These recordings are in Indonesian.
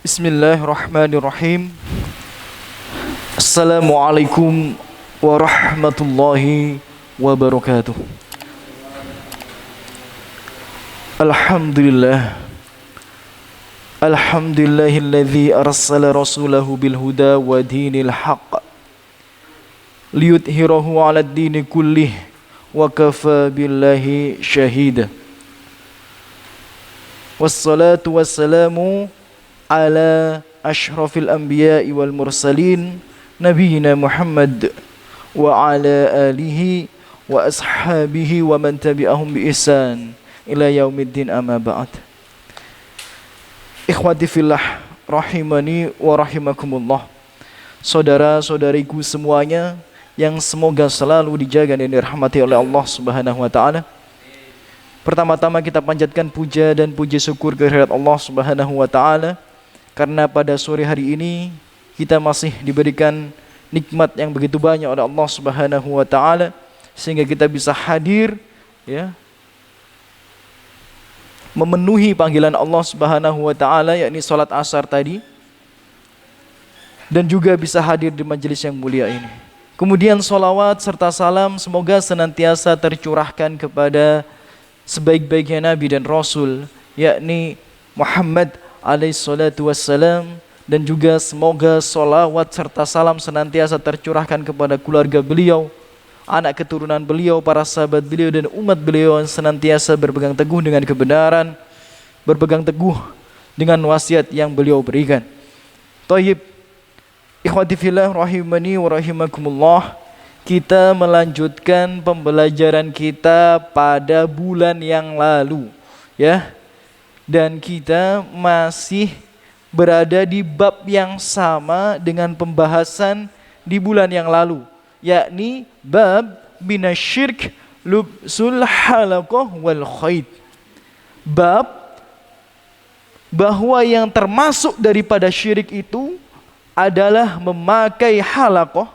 Bismillahirrahmanirrahim. Assalamualaikum warahmatullahi wabarakatuh. Alhamdulillah. Alhamdulillahilladzi arsala rasulahu bil huda wa dinil haqq liyudhhirahu 'alad dini kullih wa kafa billahi syahida. Wassalatu wassalamu ala ashrafil anbiya'i wal mursalin nabiyina Muhammad wa ala alihi wa ashabihi wa man tabi'ahum bi ihsan ila yaumiddin, amma ba'd. Ikhwati fillah rahimani wa rahimakumullah. Saudara-saudariku semuanya yang semoga selalu dijaga dan dirahmati oleh Allah Subhanahu wa taala. Pertama-tama kita panjatkan puja dan puji syukur kehadirat Allah Subhanahu wa taala karena pada sore hari ini kita masih diberikan nikmat yang begitu banyak oleh Allah Subhanahu wa taala sehingga kita bisa hadir, ya, memenuhi panggilan Allah Subhanahu wa taala, yakni salat asar tadi, dan juga bisa hadir di majelis yang mulia ini. Kemudian salawat serta salam semoga senantiasa tercurahkan kepada sebaik-baiknya Nabi dan Rasul, yakni Muhammad alaihissalatu wassalam, dan juga semoga salawat serta salam senantiasa tercurahkan kepada keluarga beliau, anak keturunan beliau, para sahabat beliau, dan umat beliau yang senantiasa berpegang teguh dengan kebenaran, berpegang teguh dengan wasiat yang beliau berikan. Thayyib, ikhwati fillah rahimani wa rahimakumullah. Kita melanjutkan pembelajaran kita pada bulan yang lalu, ya. Dan kita masih berada di bab yang sama dengan pembahasan di bulan yang lalu, yakni bab minasyirk lubsul halaqah wal khayt. Bab bahwa yang termasuk daripada syirik itu adalah memakai halaqah.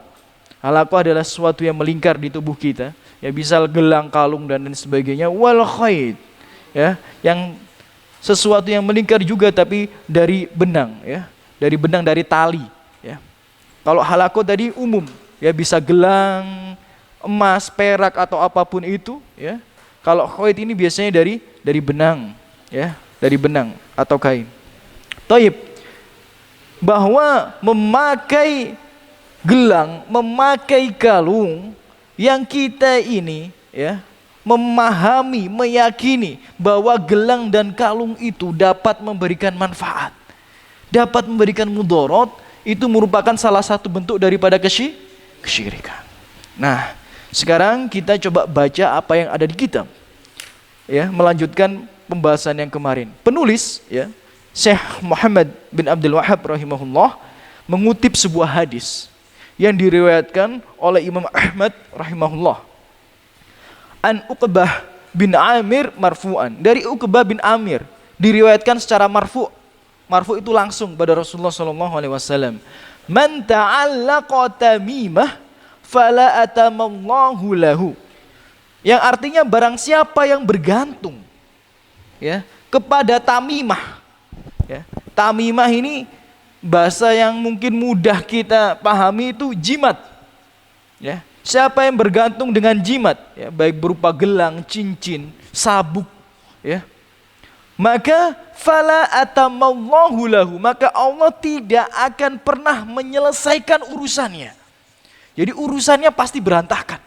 Halaqah adalah sesuatu yang melingkar di tubuh kita, ya, bisa gelang, kalung, dan lain sebagainya. Wal khayt, ya, yang sesuatu yang melingkar juga tapi dari benang, ya, dari benang, dari tali, ya. Kalau halaqah tadi umum, ya, bisa gelang, emas, perak, atau apapun itu, ya. Kalau khayt ini biasanya dari benang, ya, dari benang atau kain. Thayyib, bahwa memakai gelang, memakai kalung, yang kita ini, ya, memahami, meyakini bahwa gelang dan kalung itu dapat memberikan manfaat, dapat memberikan mudarat, itu merupakan salah satu bentuk daripada kesyirikan. Nah, sekarang kita coba baca apa yang ada di kitab, ya, melanjutkan pembahasan yang kemarin. Penulis, ya, Syekh Muhammad bin Abdul Wahhab rahimahullah mengutip sebuah hadis yang diriwayatkan oleh Imam Ahmad rahimahullah. An Uqbah bin Amir marfu'an, dari Uqbah bin Amir diriwayatkan secara marfu'. Marfu' itu langsung pada Rasulullah sallallahu alaihi wasallam. Man ta'allaqa tamimah fala atamallahu lahu. Yang artinya barang siapa yang bergantung, ya, kepada tamimah, ya. Tamimah ini bahasa yang mungkin mudah kita pahami itu jimat, ya. Siapa yang bergantung dengan jimat, ya, baik berupa gelang, cincin, sabuk, ya, maka fala atamallahu lahu, maka Allah tidak akan pernah menyelesaikan urusannya. Jadi urusannya pasti berantakan.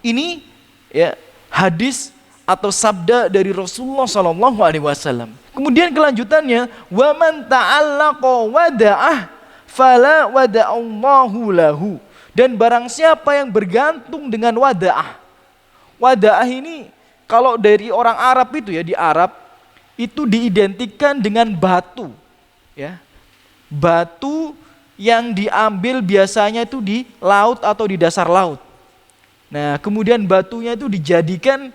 Ini, ya, hadis atau sabda dari Rasulullah sallallahu alaihi wasallam. Kemudian kelanjutannya, wa man ta'allaqa wada'ah fala wada'allahu lahu. Dan barang siapa yang bergantung dengan wada'ah. Wada'ah ini kalau dari orang Arab itu, ya, di Arab itu diidentikan dengan batu, ya. Batu yang diambil biasanya itu di laut atau di dasar laut. Nah, kemudian batunya itu dijadikan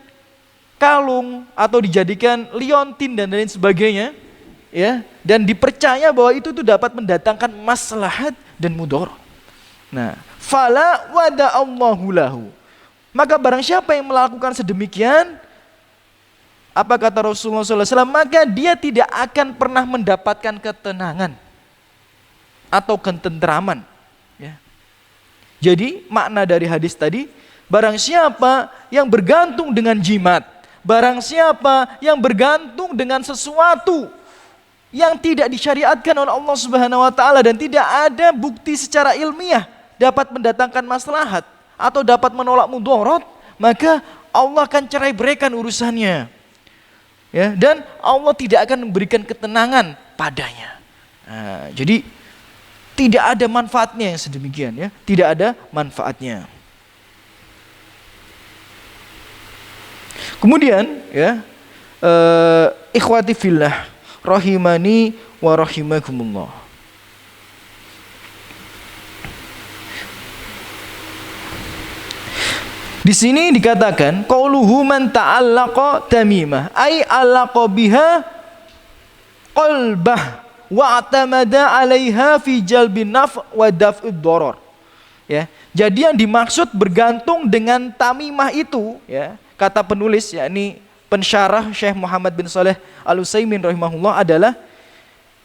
kalung atau dijadikan liontin dan lain sebagainya, ya, dan dipercaya bahwa itu tuh dapat mendatangkan maslahat dan mudarat. Nah, fala wada'allahu lahu, maka barang siapa yang melakukan sedemikian, Apa kata Rasulullah SAW? Maka dia tidak akan pernah mendapatkan ketenangan atau ketentraman. Ya. Jadi makna dari hadis tadi, barang siapa yang bergantung dengan jimat, barang siapa yang bergantung dengan sesuatu yang tidak disyariatkan oleh Allah Subhanahu wa taala dan tidak ada bukti secara ilmiah dapat mendatangkan maslahat atau dapat menolak mudarat, maka Allah akan cerai beraikan urusannya. Ya, dan Allah tidak akan memberikan ketenangan padanya. Nah, jadi tidak ada manfaatnya yang sedemikian, ya, tidak ada manfaatnya. Kemudian, ya, ikhwati fillah, rahimani wa rahimakumullah. Di sini dikatakan qauluhu man ta'allaqa tamimah ay allaqa biha qalbah wa atamada 'alaiha fi jalbin naf' wa daf'id darar. Ya. Jadi yang dimaksud bergantung dengan tamimah itu, ya, kata penulis yakni pensyarah Syekh Muhammad bin Shalih Al-Utsaimin rahimahullah adalah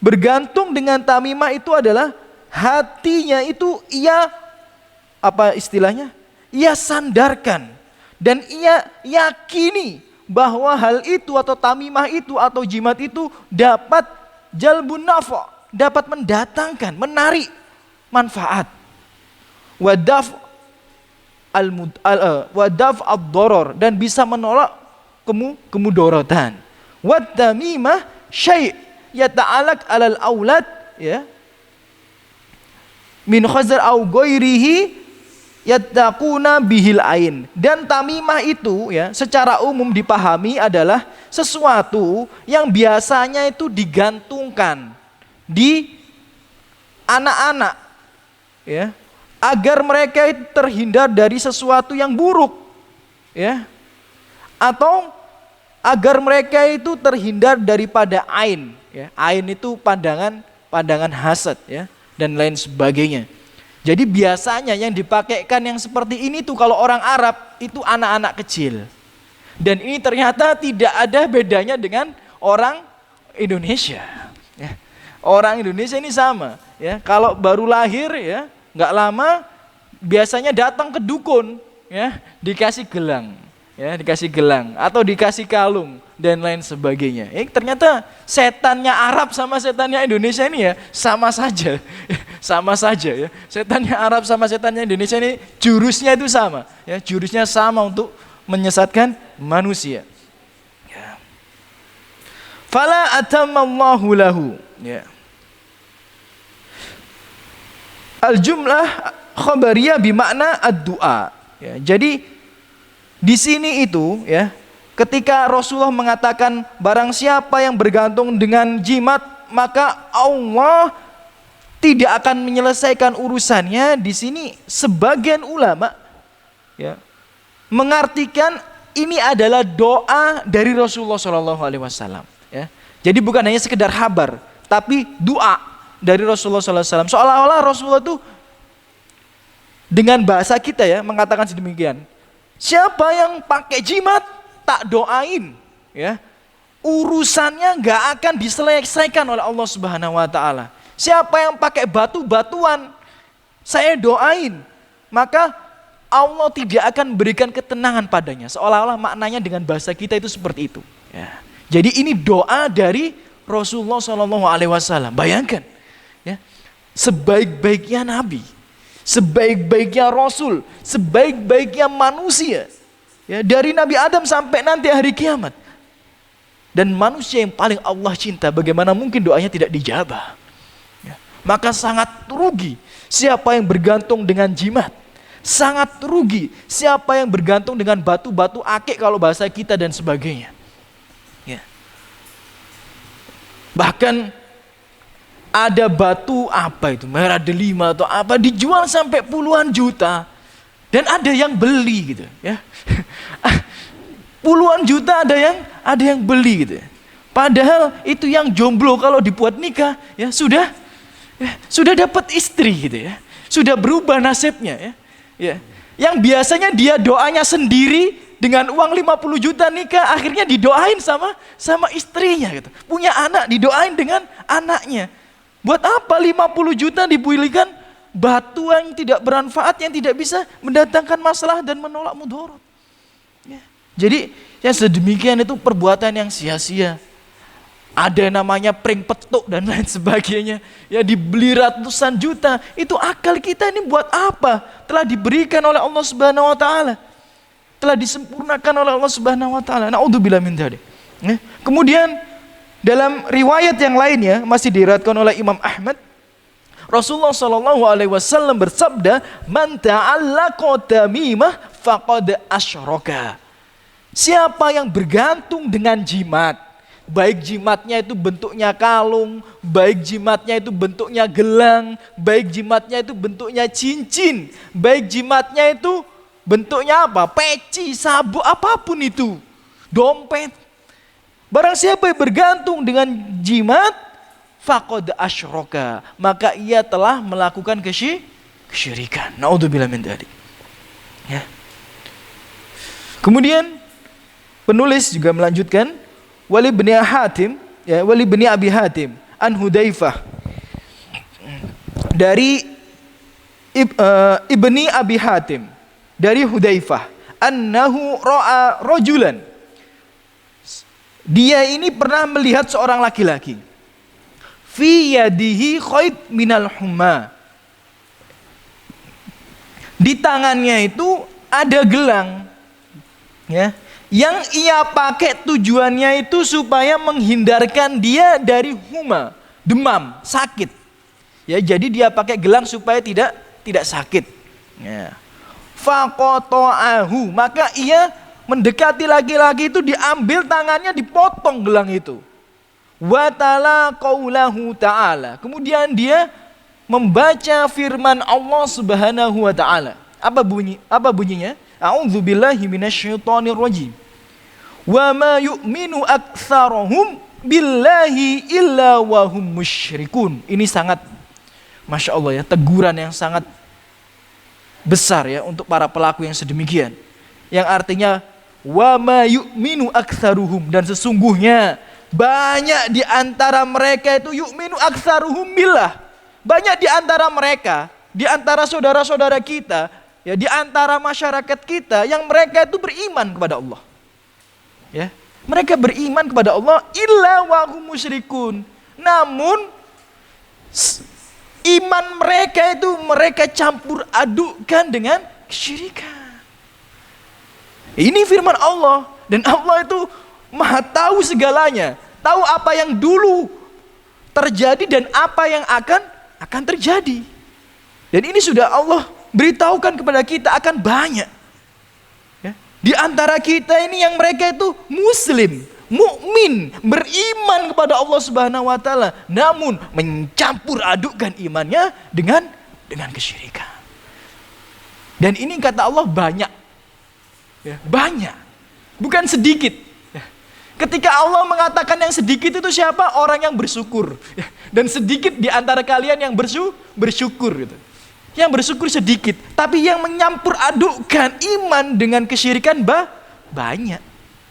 bergantung dengan tamimah itu adalah hatinya itu ia apa istilahnya? Ia sandarkan dan ia yakini bahwa hal itu atau tamimah itu atau jimat itu dapat jalbun nafa, dapat mendatangkan, menarik manfaat. Wadaf ad-darar dan bisa menolak kemudorotan. Wat tamimah syai' yata'alaq 'alal aulad, ya, min khazar au ghairihi yattaquna bihil ain. Dan tamimah itu, ya, secara umum dipahami adalah sesuatu yang biasanya itu digantungkan di anak-anak, ya, agar mereka itu terhindar dari sesuatu yang buruk, ya, atau agar mereka itu terhindar daripada ain, ya. Ain itu pandangan hasad, ya, dan lain sebagainya. Jadi biasanya yang dipakaikan yang seperti ini tuh kalau orang Arab itu anak-anak kecil. Dan ini ternyata tidak ada bedanya dengan orang Indonesia. Ya. Orang Indonesia ini sama. Ya. Kalau baru lahir, ya, nggak lama biasanya datang ke dukun, ya, dikasih gelang, ya, dikasih gelang atau dikasih kalung dan lain sebagainya. Ternyata setannya Arab sama setannya Indonesia ini, ya, sama saja. Sama saja, ya. Setannya Arab sama setannya Indonesia ini jurusnya itu sama, ya, jurusnya sama untuk menyesatkan manusia. Ya. Fala atammallahu lahu, ya. Al-jumlah khabariyah bimakna ad-du'a. Ya, jadi di sini itu, ya, ketika Rasulullah mengatakan barang siapa yang bergantung dengan jimat maka Allah tidak akan menyelesaikan urusannya, di sini sebagian ulama, ya, mengartikan ini adalah doa dari Rasulullah SAW. Ya. Jadi bukan hanya sekedar kabar, tapi doa dari Rasulullah SAW. Seolah-olah Rasulullah itu dengan bahasa kita, ya, mengatakan sedemikian. Siapa yang pakai jimat tak doain, ya, urusannya nggak akan diselesaikan oleh Allah Subhanahu Wa Taala. Siapa yang pakai batu-batuan, saya doain, maka Allah tidak akan berikan ketenangan padanya. Seolah-olah maknanya dengan bahasa kita itu seperti itu. Ya. Jadi ini doa dari Rasulullah SAW. Bayangkan, ya, sebaik-baiknya Nabi, sebaik-baiknya Rasul, sebaik-baiknya manusia, ya, dari Nabi Adam sampai nanti hari kiamat. Dan manusia yang paling Allah cinta, bagaimana mungkin doanya tidak dijabah? Maka sangat rugi siapa yang bergantung dengan jimat. Sangat rugi siapa yang bergantung dengan batu-batu akik kalau bahasa kita dan sebagainya. Ya. Bahkan ada batu apa itu, merah delima atau apa, dijual sampai puluhan juta. Dan ada yang beli gitu, ya. Puluhan juta ada yang beli gitu. Padahal itu yang jomblo kalau dibuat nikah, ya, sudah dapat istri gitu, ya. Sudah berubah nasibnya, ya. Ya. Yang biasanya dia doanya sendiri Dengan uang 50 juta nikah, akhirnya didoain sama istrinya gitu. Punya anak didoain dengan anaknya. Buat apa 50 juta dibelikan batu yang tidak bermanfaat, yang tidak bisa mendatangkan masalah dan menolak mudarat. Ya. Jadi yang sedemikian itu perbuatan yang sia-sia. Ada namanya prank petuk dan lain sebagainya. Ya, dibeli ratusan juta. Itu akal kita ini buat apa? Telah diberikan oleh Allah Subhanahu wa taala. Telah disempurnakan oleh Allah Subhanahu wa taala. Naudzubillah min dzalik. Ya. Kemudian dalam riwayat yang lainnya masih diriwayatkan oleh Imam Ahmad, Rasulullah sallallahu alaihi wasallam bersabda, "Man ta'allaqa tamimah faqad asyraka." Siapa yang bergantung dengan jimat, baik jimatnya itu bentuknya kalung, baik jimatnya itu bentuknya gelang, baik jimatnya itu bentuknya cincin, baik jimatnya itu bentuknya apa? Peci, sabuk, apapun itu, dompet. Barang siapa yang bergantung dengan jimat, faqad asyraka, maka ia telah melakukan kesyirikan. Naudzubillah min dzalik. Ya. Kemudian penulis juga melanjutkan, Wali bin Hatim, ya, Wali bin Abi Hatim an Hudzaifah, dari Ibni Abi Hatim, dari Hudzaifah, annahu ra'a rajulan, dia ini pernah melihat seorang laki-laki, fi yadihi khayt minal humma, di tangannya itu ada gelang, ya, yang ia pakai tujuannya itu supaya menghindarkan dia dari huma, demam, sakit. Ya, jadi dia pakai gelang supaya tidak sakit. Ya. Faqata'ahu, maka ia mendekati laki-laki itu, diambil tangannya, dipotong gelang itu. Wa tala qaulahu ta'ala, kemudian dia membaca firman Allah Subhanahu wa taala. Apa bunyinya? A'udzubillahi minasyaitonir rajim. Wa ma yu'minu aktsaruhum billahi illa wa hum musyrikun. Ini sangat, Masya Allah ya, teguran yang sangat besar ya untuk para pelaku yang sedemikian. Yang artinya wa ma yu'minu aktsaruhum, dan sesungguhnya banyak di antara mereka itu yu'minu aktsaruhum billah. Banyak di antara mereka, di antara saudara-saudara kita, ya, di antara masyarakat kita, yang mereka itu beriman kepada Allah. Ya, mereka beriman kepada Allah illa wa hum musyrikun. Namun iman mereka itu mereka campur adukkan dengan kesyirikan. Ini firman Allah, dan Allah itu Maha tahu segalanya, tahu apa yang dulu terjadi dan apa yang akan terjadi. Dan ini sudah Allah beritahukan kepada kita akan banyak. Ya. Di antara kita ini yang mereka itu muslim, mukmin, beriman kepada Allah Subhanahu wa taala, namun mencampur adukkan imannya dengan kesyirikan. Dan ini kata Allah banyak. Ya, banyak. Bukan sedikit. Ya. Ketika Allah mengatakan yang sedikit itu siapa? Orang yang bersyukur. Ya. Dan sedikit di antara kalian yang bersyukur gitu. Yang bersyukur sedikit, tapi yang menyampur adukkan iman dengan kesyirikan banyak.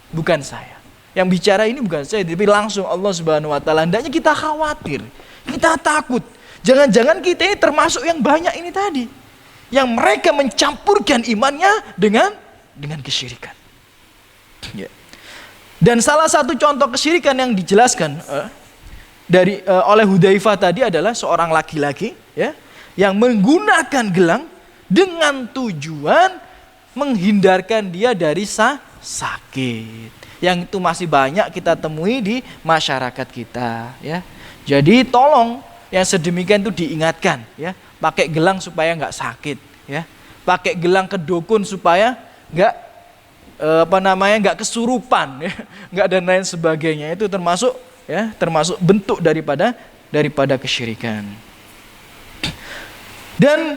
Bukan saya. Yang bicara ini bukan saya, tapi langsung Allah Subhanahu wa taala. Hendaknya kita khawatir, kita takut. Jangan-jangan kita ini termasuk yang banyak ini tadi. Yang mereka mencampurkan imannya dengan kesyirikan. Ya. Dan salah satu contoh kesyirikan yang dijelaskan oleh Hudzaifah tadi adalah seorang laki-laki, ya, yang menggunakan gelang dengan tujuan menghindarkan dia dari sakit. Yang itu masih banyak kita temui di masyarakat kita, ya. Jadi tolong yang sedemikian itu diingatkan, ya. Pakai gelang supaya nggak sakit, ya. Pakai gelang ke dukun supaya nggak nggak kesurupan, ya. Nggak dan lain sebagainya. Itu termasuk bentuk daripada kesyirikan. Dan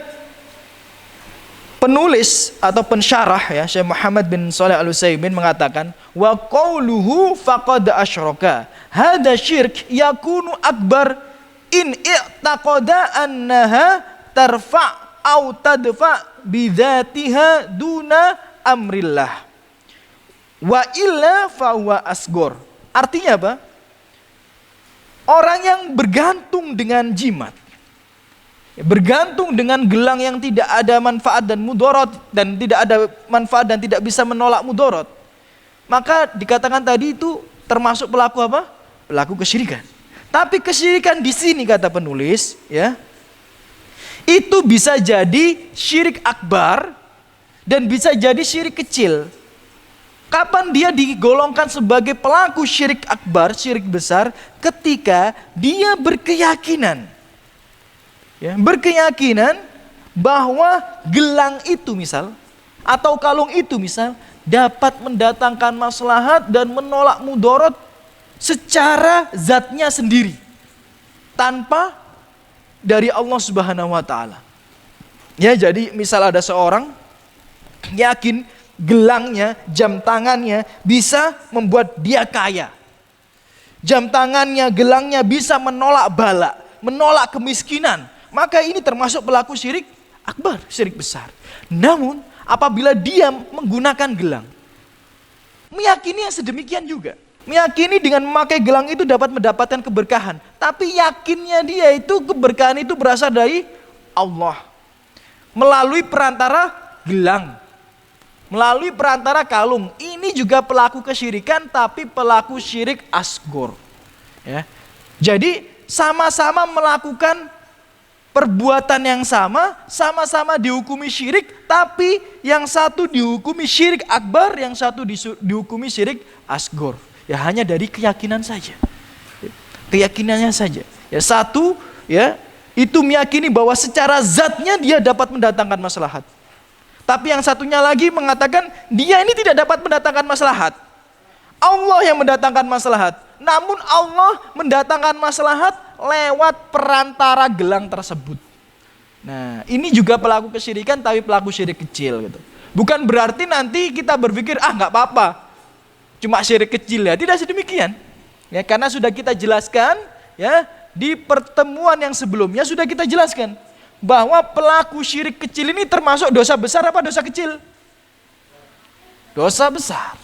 penulis atau pensyarah, ya, Syekh Muhammad bin Shalih Al-Utsaimin mengatakan, wa qauluhu faqad asyraka hadza syirk yakunu akbar in i'taqada annaha tarfa' au tadfa' bidzatiha duna amrillah. Wa illa fahuwa asgor. Artinya apa? Orang yang bergantung dengan jimat, bergantung dengan gelang yang tidak ada manfaat dan mudarat, dan tidak ada manfaat dan tidak bisa menolak mudarat, maka dikatakan tadi itu termasuk pelaku apa? Pelaku kesyirikan. Tapi kesyirikan di sini kata penulis, ya, itu bisa jadi syirik akbar dan bisa jadi syirik kecil. Kapan dia digolongkan sebagai pelaku syirik akbar, syirik besar? Ketika dia berkeyakinan, ya, berkeyakinan bahwa gelang itu misal, atau kalung itu misal, dapat mendatangkan maslahat dan menolak mudarat secara zatnya sendiri, tanpa dari Allah Subhanahu wa taala. Ya, jadi misal ada seorang yakin gelangnya, jam tangannya bisa membuat dia kaya. Jam tangannya, gelangnya bisa menolak bala, menolak kemiskinan. Maka ini termasuk pelaku syirik akbar, syirik besar. Namun apabila dia menggunakan gelang, meyakini yang sedemikian juga, meyakini dengan memakai gelang itu dapat mendapatkan keberkahan, tapi yakinnya dia itu keberkahan itu berasal dari Allah melalui perantara gelang, melalui perantara kalung. Ini juga pelaku kesyirikan, tapi pelaku syirik asgor, ya. Jadi sama-sama melakukan perbuatan yang sama, sama-sama dihukumi syirik, tapi yang satu dihukumi syirik akbar, yang satu dihukumi syirik asgor. Ya, hanya dari keyakinan saja, keyakinannya saja. Ya, satu, ya, itu meyakini bahwa secara zatnya dia dapat mendatangkan maslahat. Tapi yang satunya lagi mengatakan dia ini tidak dapat mendatangkan maslahat. Allah yang mendatangkan maslahat. Namun Allah mendatangkan maslahat lewat perantara gelang tersebut. Nah, ini juga pelaku kesyirikan, tapi pelaku syirik kecil gitu. Bukan berarti nanti kita berpikir nggak apa-apa, cuma syirik kecil, ya. Tidak sedemikian. Ya, karena sudah kita jelaskan, ya, di pertemuan yang sebelumnya sudah kita jelaskan bahwa pelaku syirik kecil ini termasuk dosa besar apa dosa kecil? Dosa besar.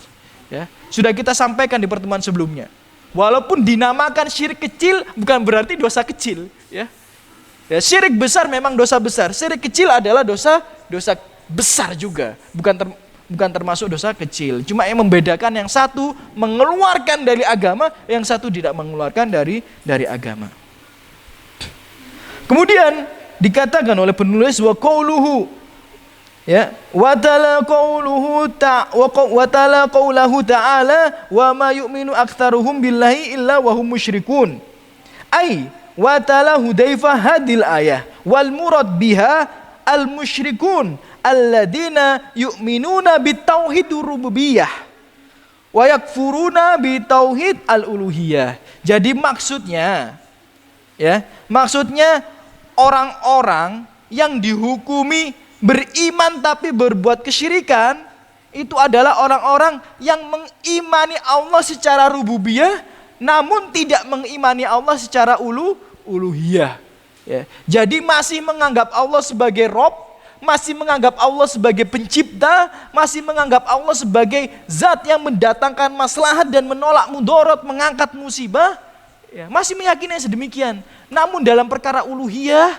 Ya, sudah kita sampaikan di pertemuan sebelumnya. Walaupun dinamakan syirik kecil, bukan berarti dosa kecil. Ya, ya, syirik besar memang dosa besar. Syirik kecil adalah dosa besar juga, bukan termasuk dosa kecil. Cuma yang membedakan, yang satu mengeluarkan dari agama, yang satu tidak mengeluarkan dari agama. Kemudian dikatakan oleh penulis wa qauluhu, ya, wa tala qaulahu ta'ala wa ma yu'minu aktsaruhum billahi illa wa hum musyrikun. Ai wa tala Hudzaifah hadil ayah wal murad biha al musyrikun alladzina yu'minuna bitauhid rububiyyah wa yakfuruna bitauhid al uluhiyah. Jadi maksudnya, ya, maksudnya orang-orang yang dihukumi beriman tapi berbuat kesyirikan itu adalah orang-orang yang mengimani Allah secara rububiyah namun tidak mengimani Allah secara uluhiyah. Ya. Jadi masih menganggap Allah sebagai Rob, masih menganggap Allah sebagai pencipta, masih menganggap Allah sebagai zat yang mendatangkan maslahat dan menolak mudarat, mengangkat musibah. Ya, masih meyakini sedemikian. Namun dalam perkara uluhiyah,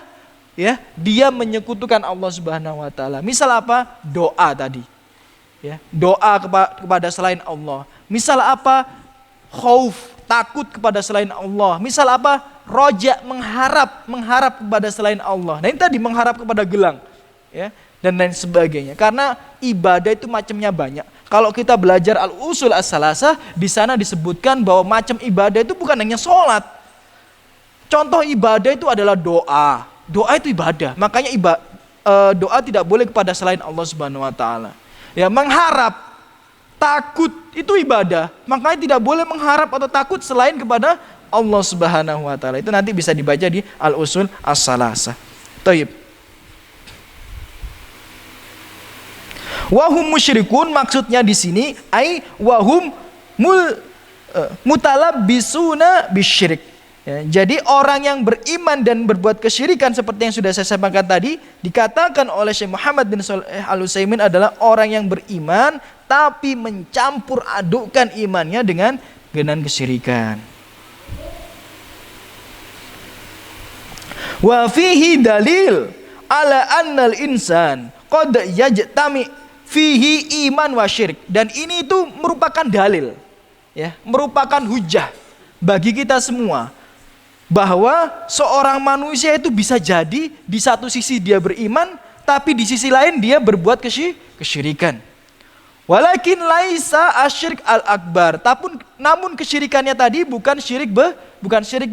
ya, dia menyekutukan Allah Subhanahu wa taala. Misal apa? Doa tadi. Ya, doa kepada selain Allah. Misal apa? Khauf, takut kepada selain Allah. Misal apa? Roja, mengharap kepada selain Allah. Nah, ini tadi mengharap kepada gelang, ya, dan lain sebagainya. Karena ibadah itu macamnya banyak. Kalau kita belajar al-usul as-salasah, di sana disebutkan bahwa macam ibadah itu bukan hanya sholat. Contoh ibadah itu adalah doa. Doa itu ibadah. Makanya doa tidak boleh kepada selain Allah Subhanahu wa taala. Ya, mengharap, takut itu ibadah. Makanya tidak boleh mengharap atau takut selain kepada Allah Subhanahu wa taala. Itu nanti bisa dibaca di al-usul as-salasah. Taib. Wahum musyrikun, maksudnya di sini ai wahum mutalabbisuna bisyirik. Ya, jadi orang yang beriman dan berbuat kesyirikan seperti yang sudah saya sampaikan tadi, dikatakan oleh Syekh Muhammad bin Shalih Al-Utsaimin adalah orang yang beriman tapi mencampur adukkan imannya dengan kesyirikan. Wa fihi dalil ala annal insan qad yajtami fihi iman wa syirik. Dan ini itu merupakan dalil, ya, merupakan hujah bagi kita semua bahwa seorang manusia itu bisa jadi di satu sisi dia beriman, tapi di sisi lain dia berbuat kesyirikan. Walakin laisa asyirik al-akbar. Namun kesyirikannya tadi bukan syirik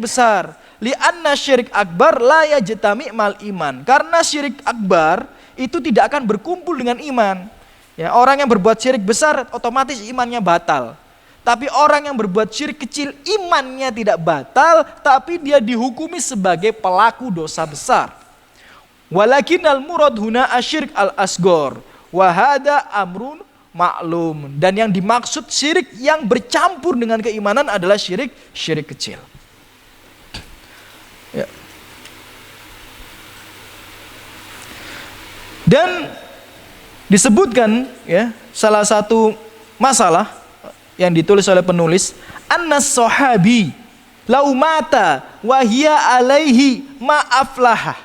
besar. Li'anna syirik akbar la yajtami mal iman. Karena syirik akbar itu tidak akan berkumpul dengan iman. Ya, orang yang berbuat syirik besar otomatis imannya batal. Tapi orang yang berbuat syirik kecil imannya tidak batal, tapi dia dihukumi sebagai pelaku dosa besar. Walakinnal murad huna asyirik al-asghar wa hada amrun maklum. Dan yang dimaksud syirik yang bercampur dengan keimanan adalah syirik kecil. Ya. Dan disebutkan, ya, salah satu masalah yang ditulis oleh penulis, annas sahabi lau mata wa hiya alaihi ma aflaha,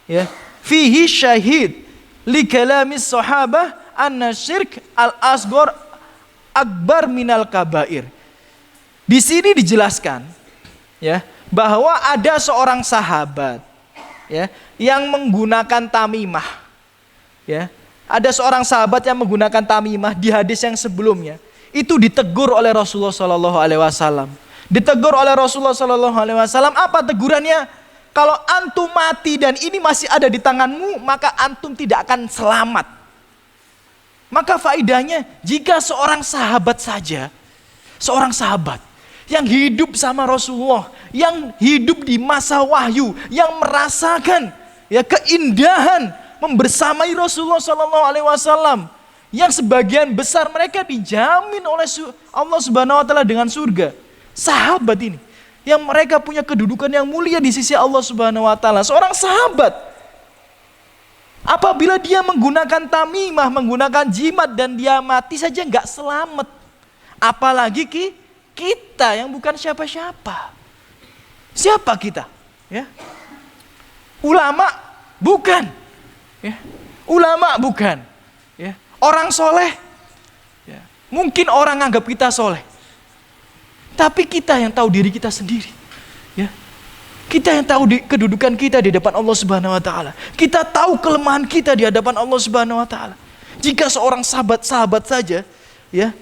ya, fihi syahid li kalamis sahabah anna syirk al asghar akbar minal kabair. Di sini dijelaskan, ya, bahwa ada seorang sahabat, ya, yang menggunakan tamimah, ya. Ada seorang sahabat yang menggunakan tamimah di hadis yang sebelumnya. Itu ditegur oleh Rasulullah Sallallahu Alaihi Wasallam. Ditegur oleh Rasulullah Sallallahu Alaihi Wasallam. Apa tegurannya? Kalau antum mati dan ini masih ada di tanganmu, maka antum tidak akan selamat. Maka faedahnya, jika seorang sahabat saja, seorang sahabat yang hidup sama Rasulullah, yang hidup di masa wahyu, yang merasakan, ya, keindahan membersamai Rasulullah Sallallahu Alaihi Wasallam, yang sebagian besar mereka dijamin oleh Allah Subhanahu Wa Taala dengan surga. Sahabat ini, yang mereka punya kedudukan yang mulia di sisi Allah Subhanahu Wa Taala, seorang sahabat, apabila dia menggunakan tamimah, menggunakan jimat dan dia mati saja nggak selamat. Apalagi kita yang bukan siapa-siapa. Siapa kita? Ya. Ulama bukan. Ya. Ulama bukan. Ya. Orang soleh, ya, mungkin orang anggap kita soleh, tapi kita yang tahu diri kita sendiri, ya. Kita yang tahu kedudukan kita di depan Allah Subhanahu Wa Taala. Kita tahu kelemahan kita di hadapan Allah Subhanahu Wa Taala. Jika seorang sahabat saja, ya,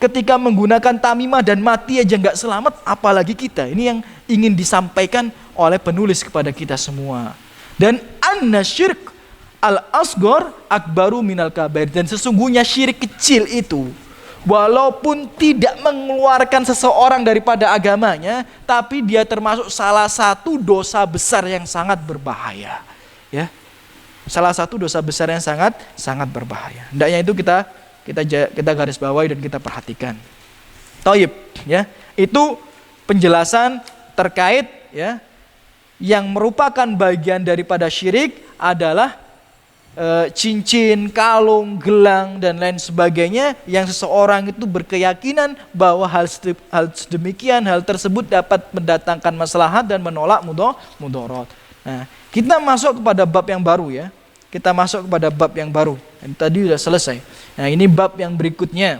ketika menggunakan tamimah dan mati aja nggak selamat, apalagi kita. Ini yang ingin disampaikan oleh penulis kepada kita semua. Dan an-syirk al-asghar akbaru minal kabair. Dan sesungguhnya syirik kecil itu, walaupun tidak mengeluarkan seseorang daripada agamanya, tapi dia termasuk salah satu dosa besar yang sangat berbahaya, ya. Salah satu dosa besar yang sangat berbahaya. Hendaknya itu kita garis bawahi dan kita perhatikan. Thayyib, ya. Itu penjelasan terkait, ya, yang merupakan bagian daripada syirik adalah cincin, kalung, gelang dan lain sebagainya yang seseorang itu berkeyakinan bahwa hal tersebut dapat mendatangkan maslahat dan menolak mudarat. Nah, kita masuk kepada bab yang baru, ya. Kita masuk kepada bab yang baru. Yang tadi sudah selesai. Nah, ini bab yang berikutnya.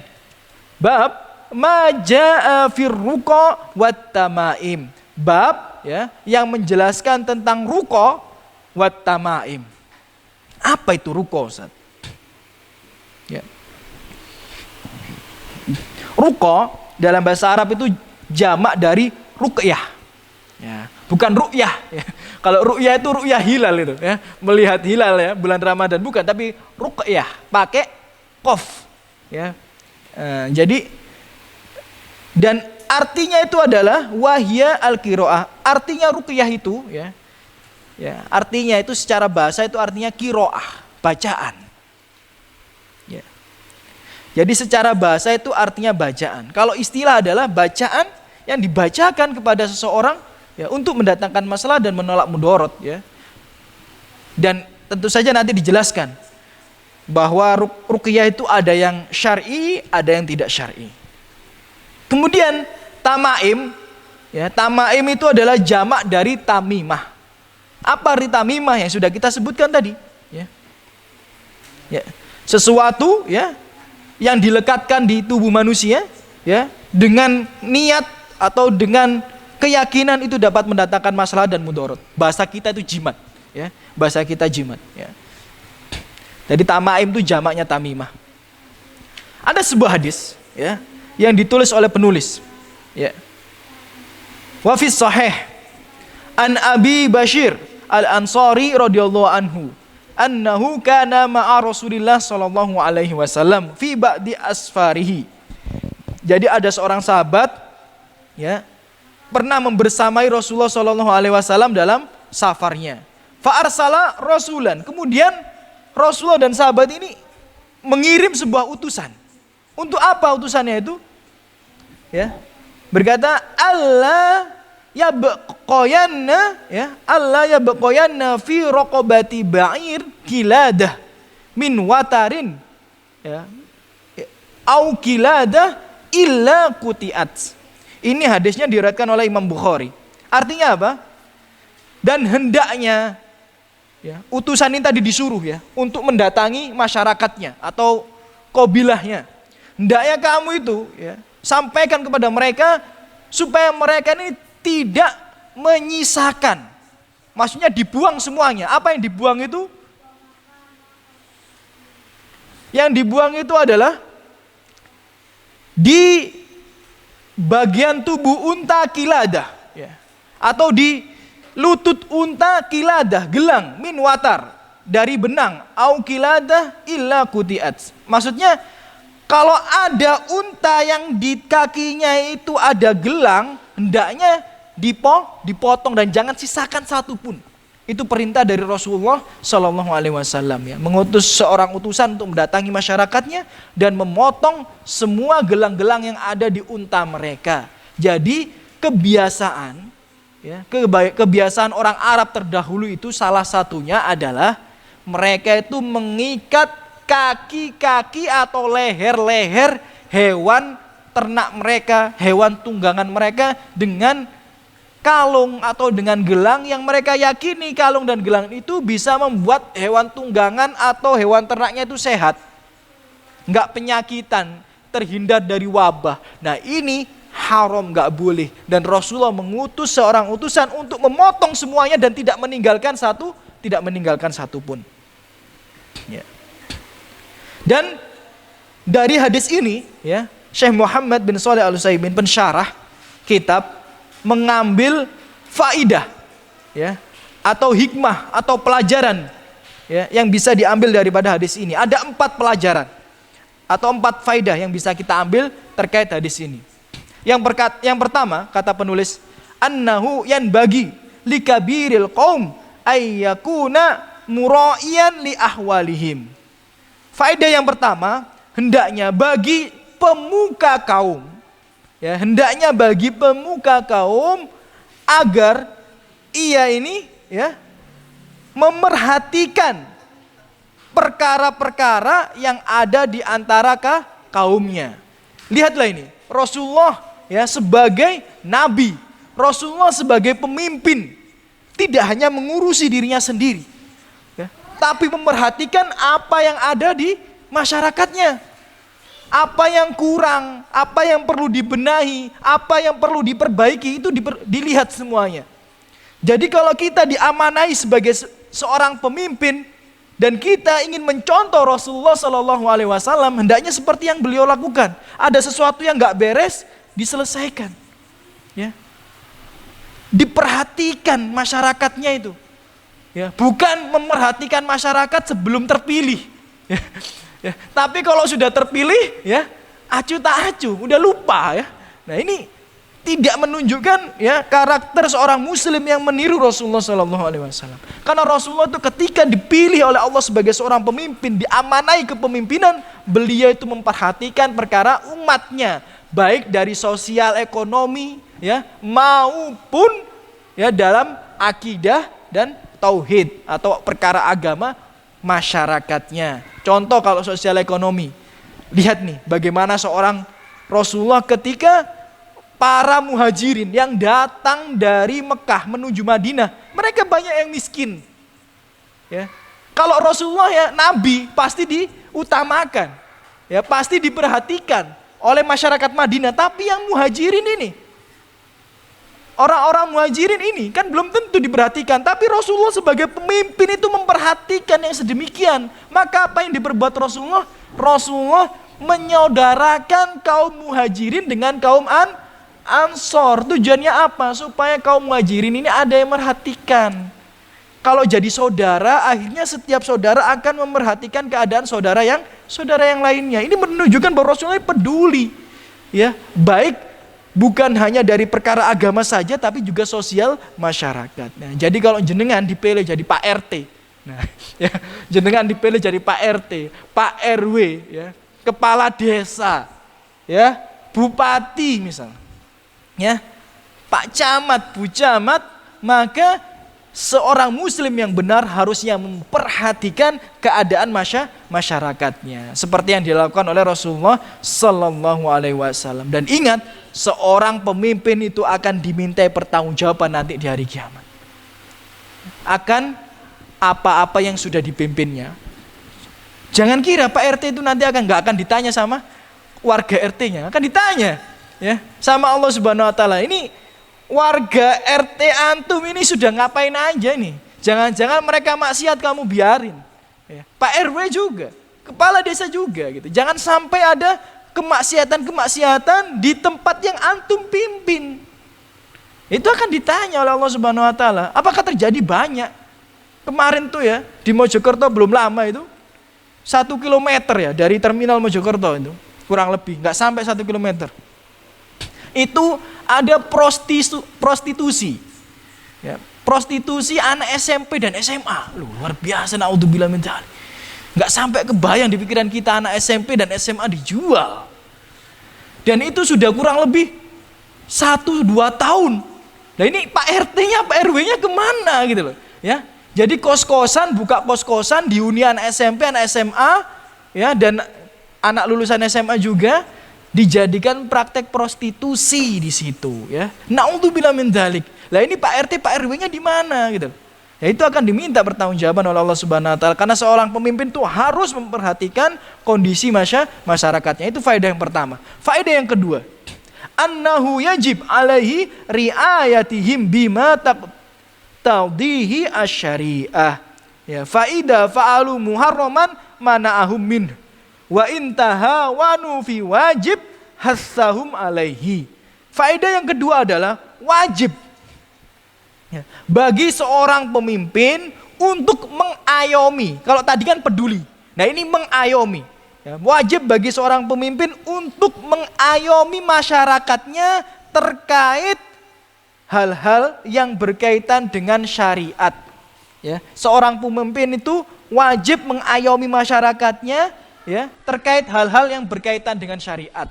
Bab ma jaa fir ruqa wat tamaim. Bab, ya, yang menjelaskan tentang ruqa wat tamaim. Apa itu ruqa, Ustaz? Ya. Ruqa dalam bahasa Arab itu jamak dari ruqyah. Ya, bukan ru'yah. Ya. Kalau ru'yah itu ru'yah hilal itu, ya, melihat hilal, ya, bulan Ramadan, bukan, tapi ruqyah pakai qaf. Ya. Jadi dan artinya itu adalah wahya al-qiraah. Artinya ruqyah itu, ya. Ya, artinya itu secara bahasa itu artinya qiraah, bacaan. Ya. Jadi secara bahasa itu artinya bacaan. Kalau istilah adalah bacaan yang dibacakan kepada seseorang, ya, untuk mendatangkan masalah dan menolak mudarat, ya. Dan tentu saja nanti dijelaskan bahwa ruqyah itu ada yang syar'i, ada yang tidak syar'i. Kemudian tamaim, ya, tamaim itu adalah jamak dari tamimah. Apa arti tamimah yang sudah kita sebutkan tadi? Ya. Ya. Sesuatu, ya, yang dilekatkan di tubuh manusia, ya, dengan niat atau dengan keyakinan itu dapat mendatangkan masalah dan mudarat. Bahasa kita itu jimat, ya. Bahasa kita jimat, ya. Jadi tamaim itu jamaknya tamimah. Ada sebuah hadis, ya, yang ditulis oleh penulis, ya. Wa fi sahih an Abi Bashir Al-Ansari radhiyallahu anhu annahu kana ma'a Rasulillah sallallahu alaihi wasallam fi ba'di asfarihi. Jadi ada seorang sahabat, ya, pernah membersamai Rasulullah sallallahu alaihi wasallam dalam safarnya. Fa arsala rasulan. Kemudian Rasulullah dan sahabat ini mengirim sebuah utusan. Untuk apa utusannya itu? Ya. Berkata, Allah yabqayanna, ya, Allah yabqayanna fi raqabati ba'ir kiladah min watarin, ya, au kiladah illa kutiat. Ini hadisnya diriwayatkan oleh Imam Bukhari. Artinya apa? Dan hendaknya, ya, utusan ini tadi disuruh, ya, untuk mendatangi masyarakatnya atau kabilahnya. Hendaknya kamu itu, ya, sampaikan kepada mereka supaya mereka ini tidak menyisakan. Maksudnya dibuang semuanya. Apa yang dibuang itu? Yang dibuang itu adalah di bagian tubuh unta kiladah, ya, atau di lutut unta kiladah, gelang min watar, dari benang, au kiladah illa kutiat. Maksudnya kalau ada unta yang di kakinya itu ada gelang, hendaknya dipotong dan jangan sisakan satu pun. Itu perintah dari Rasulullah Shallallahu Alaihi Wasallam, ya, mengutus seorang utusan untuk mendatangi masyarakatnya dan memotong semua gelang-gelang yang ada di unta mereka. Jadi kebiasaan, ya, kebiasaan orang Arab terdahulu itu salah satunya adalah mereka itu mengikat kaki-kaki atau leher-leher hewan ternak mereka, hewan tunggangan mereka dengan kalung atau dengan gelang yang mereka yakini kalung dan gelang itu bisa membuat hewan tunggangan atau hewan ternaknya itu sehat, nggak penyakitan, terhindar dari wabah. Nah ini haram, nggak boleh. Dan Rasulullah mengutus seorang utusan untuk memotong semuanya dan tidak meninggalkan satu pun. Ya. Dan dari hadis ini, ya, Syekh Muhammad bin Shalih Al-Utsaimin, pensyarah kitab, mengambil faidah, ya, atau hikmah atau pelajaran, ya, yang bisa diambil daripada hadis ini. Ada 4 pelajaran atau 4 faidah yang bisa kita ambil terkait hadis ini. Yang pertama, kata penulis, annahu yanbagi likabiril qaum ayyakuna mura'iyan li ahwalihim. Faedah yang pertama, hendaknya bagi pemuka kaum, ya, hendaknya bagi pemuka kaum agar ia ini, ya, memerhatikan perkara-perkara yang ada di antara kaumnya. Lihatlah ini, Rasulullah, ya, sebagai nabi, Rasulullah sebagai pemimpin, tidak hanya mengurusi dirinya sendiri, tapi memperhatikan apa yang ada di masyarakatnya. Apa yang kurang, apa yang perlu dibenahi, apa yang perlu diperbaiki, itu dilihat semuanya. Jadi kalau kita diamanai sebagai seorang pemimpin dan kita ingin mencontoh Rasulullah SAW, hendaknya seperti yang beliau lakukan. Ada sesuatu yang nggak beres, diselesaikan, ya. Diperhatikan masyarakatnya itu. Ya, bukan memerhatikan masyarakat sebelum terpilih, ya, ya. Tapi kalau sudah terpilih, ya, acuh tak acuh, udah lupa, ya. Nah ini tidak menunjukkan, ya, karakter seorang muslim yang meniru Rasulullah SAW. Karena Rasulullah itu ketika dipilih oleh Allah sebagai seorang pemimpin, diamanai kepemimpinan, beliau itu memperhatikan perkara umatnya, baik dari sosial ekonomi, ya, maupun, ya, dalam akidah dan tauhid atau perkara agama masyarakatnya. Contoh kalau sosial ekonomi. Lihat nih bagaimana seorang Rasulullah ketika para muhajirin yang datang dari Mekah menuju Madinah, mereka banyak yang miskin. Ya. Kalau Rasulullah ya Nabi pasti diutamakan, ya pasti diperhatikan oleh masyarakat Madinah. Tapi yang muhajirin ini, orang-orang muhajirin ini kan belum tentu diperhatikan. Tapi Rasulullah sebagai pemimpin itu memperhatikan yang sedemikian. Maka apa yang diperbuat Rasulullah? Rasulullah menyaudarakan kaum muhajirin dengan kaum Ansor. Tujuannya apa? Supaya kaum muhajirin ini ada yang merhatikan. Kalau jadi saudara, akhirnya setiap saudara akan memperhatikan keadaan saudara yang lainnya. Ini menunjukkan bahwa Rasulullah peduli, ya, baik bukan hanya dari perkara agama saja, tapi juga sosial masyarakat. Nah, jadi kalau jenengan dipilih jadi Pak RT, nah, ya, jenengan dipilih jadi Pak RT, Pak RW, ya, kepala desa, ya, bupati misalnya, ya, Pak Camat, Bu Camat, maka seorang muslim yang benar harusnya memperhatikan keadaan masyarakatnya seperti yang dilakukan oleh Rasulullah sallallahu alaihi wasallam. Dan ingat, seorang pemimpin itu akan dimintai pertanggungjawaban nanti di hari kiamat akan apa-apa yang sudah dipimpinnya. Jangan kira Pak RT itu nanti nggak akan ditanya sama warga RT-nya, akan ditanya, ya, sama Allah Subhanahu wa taala. Ini warga RT antum ini sudah ngapain aja nih? Jangan-jangan mereka maksiat kamu biarin. Ya. Pak RW juga, kepala desa juga gitu. Jangan sampai ada kemaksiatan di tempat yang antum pimpin. Itu akan ditanya oleh Allah Subhanahu wa taala. Apakah terjadi banyak? Kemarin tuh ya di Mojokerto belum lama itu 1 kilometer ya dari terminal Mojokerto itu kurang lebih nggak sampai 1 kilometer. Itu ada prostitusi, ya, prostitusi anak SMP dan SMA. Luar biasa, naudzubillah min dzalik. Nggak sampai kebayang di pikiran kita anak SMP dan SMA dijual. Dan itu sudah kurang lebih 1-2 tahun. Nah ini Pak RT-nya, Pak RW-nya kemana gitu loh, ya? Jadi kos-kosan, buka kos-kosan di hunian SMP, anak SMA, ya, dan anak lulusan SMA juga dijadikan praktek prostitusi di situ, ya. Naudzubillah min dzalik. Lah ini Pak RT, Pak RW-nya di mana gitu. Ya itu akan diminta pertanggungjawaban oleh Allah Subhanahu wa taala karena seorang pemimpin itu harus memperhatikan kondisi masyarakatnya. Itu faedah yang pertama. Faedah yang kedua, annahu yajib alaihi riayatihim bima taqtadihi asy-syari'ah. Ya, faida fa'alu muharraman mana'ahum min. Wa intaha wanu fi wajib hassahum alaihi. Faedah yang kedua adalah wajib, ya, bagi seorang pemimpin untuk mengayomi. Kalau tadi kan peduli, nah ini mengayomi, ya, wajib bagi seorang pemimpin untuk mengayomi masyarakatnya terkait hal-hal yang berkaitan dengan syariat, ya. Seorang pemimpin itu wajib mengayomi masyarakatnya, ya, terkait hal-hal yang berkaitan dengan syariat.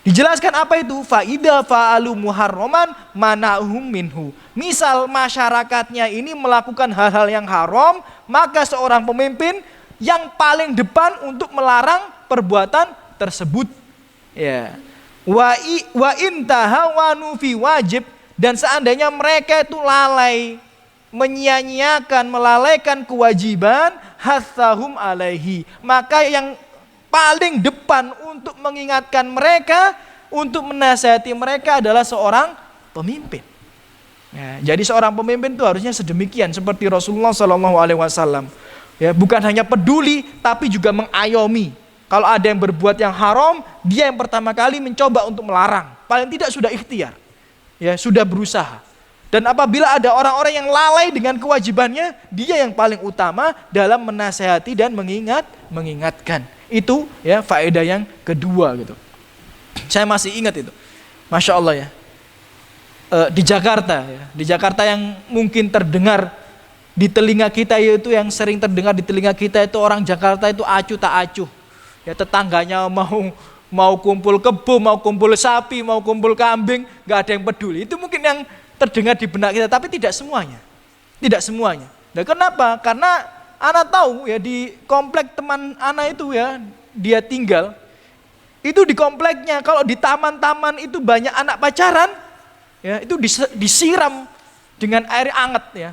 Dijelaskan apa itu? Faida fa'alu muharraman mana'hum minhu. Misal masyarakatnya ini melakukan hal-hal yang haram, maka seorang pemimpin yang paling depan untuk melarang perbuatan tersebut. Ya. Wa intahawanu fi wajib, dan seandainya mereka itu lalai, menyia-nyiakan, melalaikan kewajiban, hassahum alaihi, maka yang paling depan untuk mengingatkan mereka, untuk menasihati mereka adalah seorang pemimpin. Ya, jadi seorang pemimpin itu harusnya sedemikian seperti Rasulullah SAW. Ya, bukan hanya peduli, tapi juga mengayomi. Kalau ada yang berbuat yang haram, dia yang pertama kali mencoba untuk melarang. Paling tidak sudah ikhtiar, ya, sudah berusaha. Dan apabila ada orang-orang yang lalai dengan kewajibannya, dia yang paling utama dalam menasehati dan mengingatkan. Itu ya faedah yang kedua gitu. Saya masih ingat itu, Masya Allah ya. Di Jakarta ya, di Jakarta yang mungkin terdengar di telinga kita, yaitu yang sering terdengar di telinga kita itu orang Jakarta itu acuh tak acuh. Ya, tetangganya mau kumpul kebo, mau kumpul sapi, mau kumpul kambing, nggak ada yang peduli. Itu mungkin yang terdengar di benak kita, tapi tidak semuanya. Tidak semuanya. Nah, kenapa? Karena Ana tahu ya di komplek teman Ana itu ya, dia tinggal. Itu di kompleknya kalau di taman-taman itu banyak anak pacaran, ya itu disiram dengan air anget ya,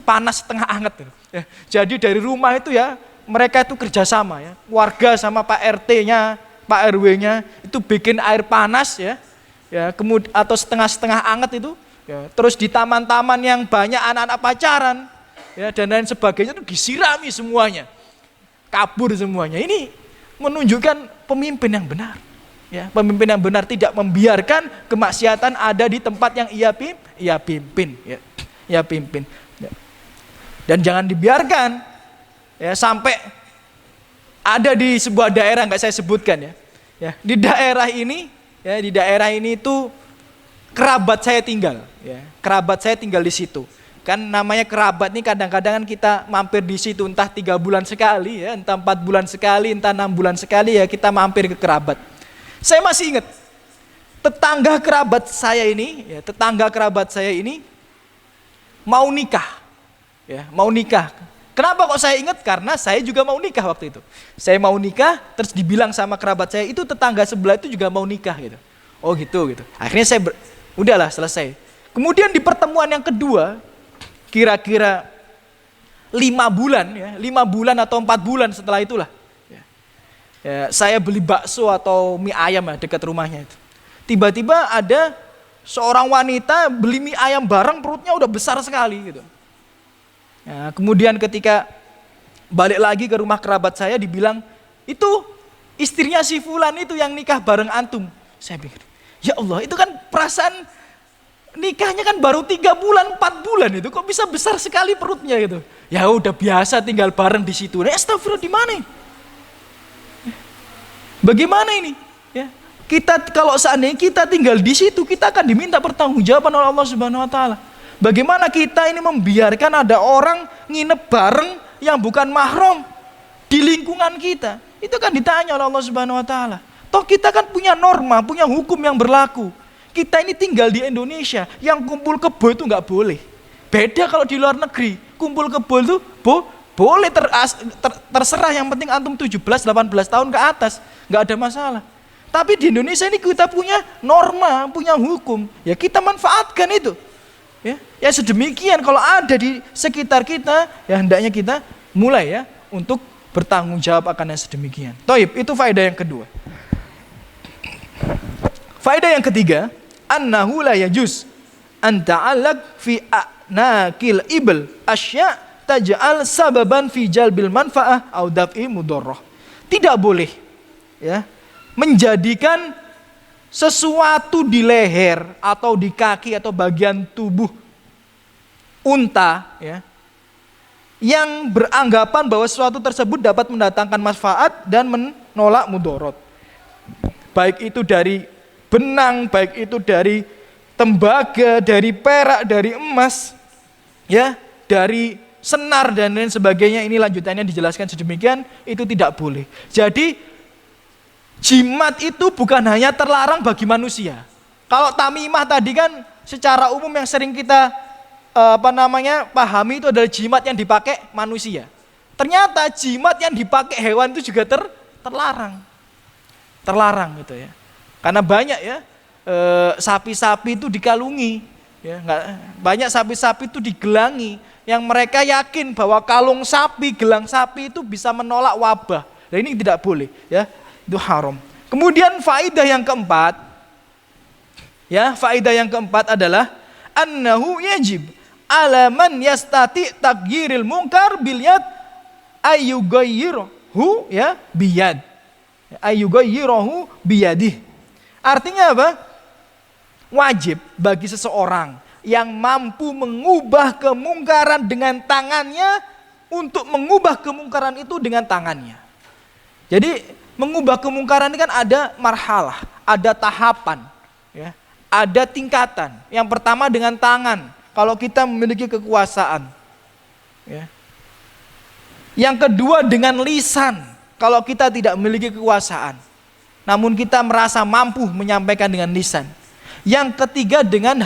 panas setengah anget. Ya. Jadi dari rumah itu ya mereka itu kerjasama ya, warga sama Pak RT-nya, Pak RW-nya itu bikin air panas ya, kemudian atau setengah-setengah anget itu, ya, terus di taman-taman yang banyak anak-anak pacaran, ya dan lain sebagainya itu disirami semuanya, kabur semuanya. Ini menunjukkan pemimpin yang benar, ya pemimpin yang benar tidak membiarkan kemaksiatan ada di tempat yang ia pimpin, ya pimpin. Ya. Dan jangan dibiarkan ya sampai ada di sebuah daerah nggak saya sebutkan ya. Ya, di daerah ini itu kerabat saya tinggal, ya. Kerabat saya tinggal di situ. Kan namanya kerabat nih kadang-kadang kita mampir di situ entah 3 bulan sekali ya, entah 4 bulan sekali, entah 6 bulan sekali ya kita mampir ke kerabat. Saya masih ingat tetangga kerabat saya ini mau nikah. Ya, mau nikah. Kenapa kok saya ingat? Karena saya juga mau nikah waktu itu. Saya mau nikah, terus dibilang sama kerabat saya, itu tetangga sebelah itu juga mau nikah gitu. Oh gitu. Akhirnya udahlah selesai. Kemudian di pertemuan yang kedua, kira-kira 5 bulan atau 4 bulan setelah itulah. Ya, saya beli bakso atau mie ayam ya dekat rumahnya itu. Tiba-tiba ada seorang wanita beli mie ayam bareng, perutnya udah besar sekali gitu. Ya, kemudian ketika balik lagi ke rumah kerabat saya dibilang, itu istrinya si Fulan itu yang nikah bareng antum. Saya pikir, ya Allah itu kan perasaan nikahnya kan baru 3 bulan, 4 bulan itu kok bisa besar sekali perutnya gitu. Ya udah biasa tinggal bareng di situ. Nah, astagfirullah di mana? Bagaimana ini? Ya, kita kalau seandainya kita tinggal di situ, kita akan diminta pertanggungjawaban oleh Allah Subhanahu wa taala. Bagaimana kita ini membiarkan ada orang nginep bareng yang bukan mahram di lingkungan kita? Itu kan ditanya oleh Allah Subhanahu wa taala. Toh kita kan punya norma, punya hukum yang berlaku. Kita ini tinggal di Indonesia, yang kumpul kebo itu nggak boleh. Beda kalau di luar negeri, kumpul kebo itu boleh terserah, yang penting antum 17-18 tahun ke atas, nggak ada masalah. Tapi di Indonesia ini kita punya norma, punya hukum, ya kita manfaatkan itu. Ya sedemikian kalau ada di sekitar kita, ya hendaknya kita mulai ya untuk bertanggung jawab akan yang sedemikian. Toib, itu faedah yang kedua. Faedah yang ketiga, annahu la yajuz an ta'allaq fi anakil ibl asya' taj'al sababan fi jalbil manfaah au daf'i mudarrah. Tidak boleh ya menjadikan sesuatu di leher atau di kaki atau bagian tubuh unta ya yang beranggapan bahwa sesuatu tersebut dapat mendatangkan manfaat dan menolak mudarat. Baik itu dari benang, baik itu dari tembaga, dari perak, dari emas, ya, dari senar dan lain sebagainya. Ini lanjutannya dijelaskan sedemikian, itu tidak boleh. Jadi jimat itu bukan hanya terlarang bagi manusia. Kalau tamimah tadi kan secara umum yang sering kita pahami itu adalah jimat yang dipakai manusia. Ternyata jimat yang dipakai hewan itu juga terlarang gitu ya. Karena banyak ya sapi-sapi itu dikalungi, ya, banyak sapi-sapi itu digelangi, yang mereka yakin bahwa kalung sapi, gelang sapi itu bisa menolak wabah. Nah ini tidak boleh, ya, itu haram. Kemudian faedah yang keempat, adalah annahu yajib ala man yastati taghyiril munkar bil yad ayyughayyirahu ya biyad. Ayyughayyirahu biyadih. Artinya apa? Wajib bagi seseorang yang mampu mengubah kemungkaran dengan tangannya untuk mengubah kemungkaran itu dengan tangannya. Jadi mengubah kemungkaran ini kan ada marhalah, ada tahapan, ya, ada tingkatan. Yang pertama dengan tangan, kalau kita memiliki kekuasaan, ya. Yang kedua dengan lisan, kalau kita tidak memiliki kekuasaan, namun kita merasa mampu menyampaikan dengan lisan. Yang ketiga dengan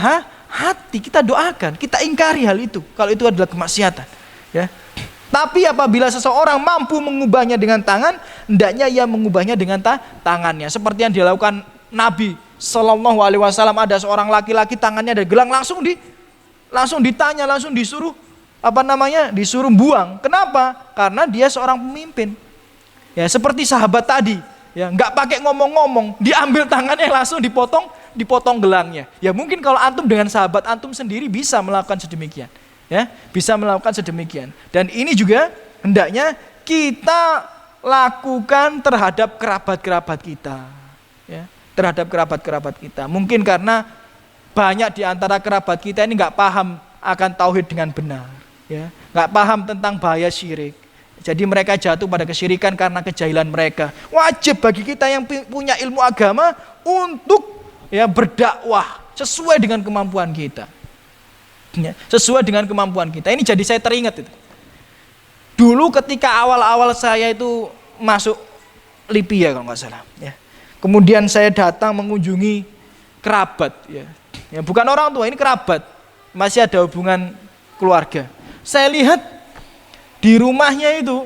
hati, kita doakan, kita ingkari hal itu kalau itu adalah kemaksiatan, ya. Tapi apabila seseorang mampu mengubahnya dengan tangan, hendaknya ia mengubahnya dengan tangannya. Seperti yang dilakukan Nabi Shallallahu Alaihi Wasallam. Ada seorang laki-laki tangannya ada gelang, langsung ditanya, langsung disuruh disuruh buang. Kenapa? Karena dia seorang pemimpin. Ya seperti sahabat tadi, ya nggak pakai ngomong-ngomong, diambil tangannya langsung dipotong gelangnya. Ya mungkin kalau antum dengan sahabat antum sendiri bisa melakukan sedemikian. Ya, bisa melakukan sedemikian. Dan ini juga hendaknya kita lakukan terhadap kerabat-kerabat kita. Ya, terhadap kerabat-kerabat kita. Mungkin karena banyak di antara kerabat kita ini nggak paham akan tauhid dengan benar. Ya, nggak paham tentang bahaya syirik. Jadi mereka jatuh pada kesyirikan karena kejahilan mereka. Wajib bagi kita yang punya ilmu agama untuk berdakwah sesuai dengan kemampuan kita. Sesuai dengan kemampuan kita. Ini jadi saya teringat itu. Dulu ketika awal-awal saya itu masuk Libya kalau nggak salah. Ya. Kemudian saya datang mengunjungi kerabat. Ya. Ya, bukan orang tua, ini kerabat. Masih ada hubungan keluarga. Saya lihat di rumahnya itu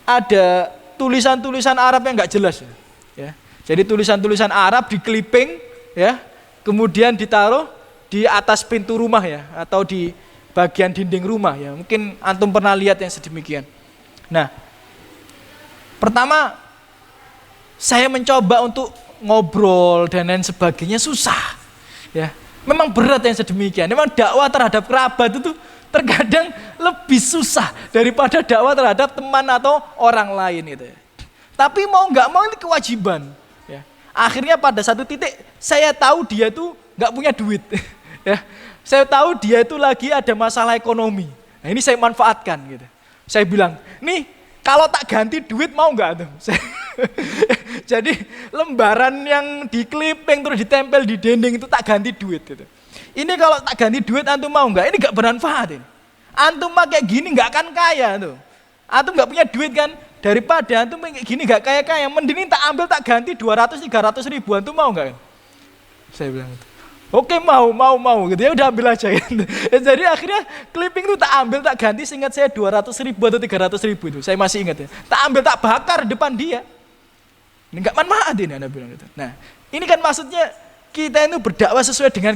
ada tulisan-tulisan Arab yang nggak jelas. Ya. Jadi tulisan-tulisan Arab di clipping, ya, kemudian ditaruh di atas pintu rumah ya, atau di bagian dinding rumah ya. Mungkin antum pernah lihat yang sedemikian. Nah, pertama saya mencoba untuk ngobrol dan lain sebagainya, susah. Ya, memang berat yang sedemikian. Memang dakwah terhadap kerabat itu terkadang lebih susah daripada dakwah terhadap teman atau orang lain itu. Tapi mau nggak mau ini kewajiban. Ya. Akhirnya pada satu titik saya tahu dia tuh nggak punya duit. Ya, saya tahu dia itu lagi ada masalah ekonomi. Nah, ini saya manfaatkan gitu. Saya bilang, nih kalau tak ganti duit mau nggak tuh? Jadi lembaran yang di clipping terus ditempel di dinding itu tak ganti duit gitu. Ini kalau tak ganti duit antum mau nggak? Ini nggak bermanfaat ini. Antum pakai gini nggak akan kaya tuh. Antum nggak punya duit kan? Daripada antum kayak gini nggak kaya-kaya, mending tak ambil tak ganti 200-300 ribu, antum mau nggak? Saya bilang itu. Oke, mau gitu ya, udah ambil aja gitu. Jadi akhirnya clipping itu tak ambil tak ganti, seingat saya 200 ribu atau 300 ribu itu, saya masih ingat ya. Tak ambil tak bakar depan dia. Ini nggak manfaat ini, Anda bilang gitu. Nah, ini kan maksudnya kita itu berdakwah sesuai dengan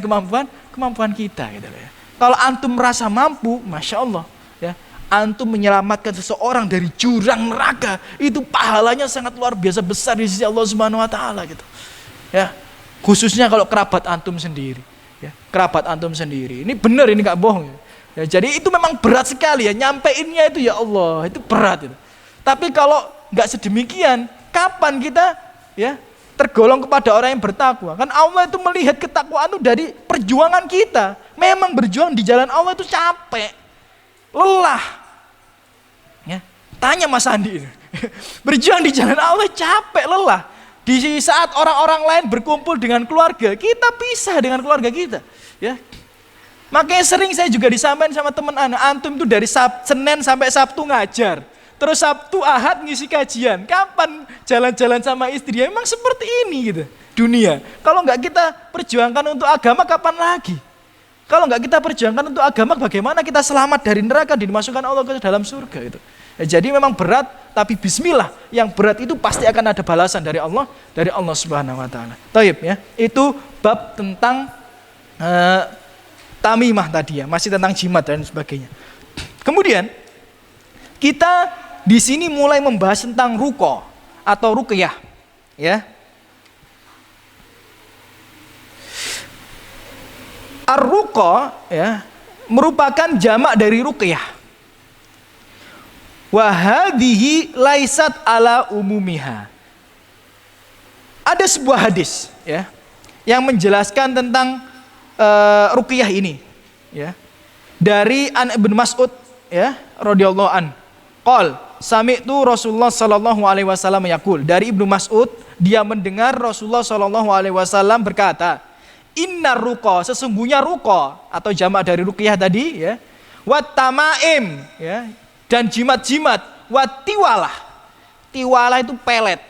kemampuan kita gitu ya. Kalau antum merasa mampu, masya Allah ya, antum menyelamatkan seseorang dari jurang neraka, itu pahalanya sangat luar biasa besar di sisi Allah Subhanahu Wa Taala gitu. Ya. Khususnya kalau kerabat antum sendiri, ya, kerabat antum sendiri. Ini benar, ini nggak bohong. Ya, jadi itu memang berat sekali ya, nyampeinnya itu ya Allah, itu berat itu. Tapi kalau nggak sedemikian, kapan kita ya tergolong kepada orang yang bertakwa? Kan Allah itu melihat ketakwaan itu dari perjuangan kita. Memang berjuang di jalan Allah itu capek, lelah. Ya, tanya Mas Andi, berjuang di jalan Allah capek, lelah. Di saat orang-orang lain berkumpul dengan keluarga, kita pisah dengan keluarga kita. Ya. Makanya sering saya juga disampaikan sama teman anak, antum itu dari Senin sampai Sabtu ngajar. Terus Sabtu Ahad ngisi kajian. Kapan jalan-jalan sama istri? Ya, memang seperti ini gitu dunia. Kalau nggak kita perjuangkan untuk agama, kapan lagi? Kalau nggak kita perjuangkan untuk agama, bagaimana kita selamat dari neraka, dimasukkan Allah ke dalam surga itu? Ya, jadi memang berat, tapi bismillah, yang berat itu pasti akan ada balasan dari Allah Subhanahu Wa Taala. Taib ya, itu bab tentang tamimah tadi ya, masih tentang jimat dan sebagainya. Kemudian kita di sini mulai membahas tentang ruqa atau ruqyah, ya. Ar-ruqa ya merupakan jamak dari ruqyah. Wa hadhihi laisat ala umumiha. Ada sebuah hadis ya yang menjelaskan tentang ruqyah ini ya. Dari An Ibn Mas'ud ya radhiyallahu an. Qol sami'tu Rasulullah sallallahu alaihi wasallam yaqul. Dari Ibnu Mas'ud, dia mendengar Rasulullah sallallahu alaihi wasallam berkata, "Innar ruqa," sesungguhnya ruqa atau jamak dari ruqyah tadi ya. Wat tamaim ya, dan jimat-jimat. Wat tiwalah. Tiwalah itu pelet.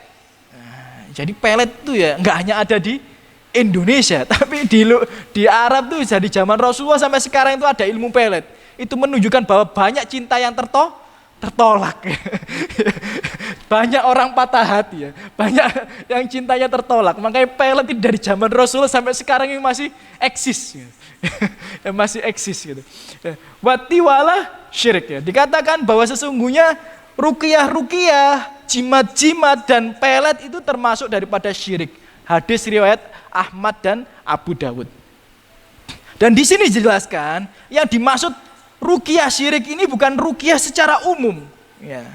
Nah, jadi pelet itu ya nggak hanya ada di Indonesia, tapi di Arab tuh jadi zaman Rasulullah sampai sekarang itu ada ilmu pelet. Itu menunjukkan bahwa banyak cinta yang tertolak. Banyak orang patah hati ya, banyak yang cintanya tertolak. Makanya pelet itu dari zaman Rasulullah sampai sekarang ini masih eksis, masih eksis gitu. Watiwalah syirik ya. Dikatakan bahwa sesungguhnya ruqyah, jimat-jimat dan pelet itu termasuk daripada syirik. Hadis riwayat Ahmad dan Abu Dawud. Dan di sini dijelaskan yang dimaksud ruqyah syirik ini bukan ruqyah secara umum, ya.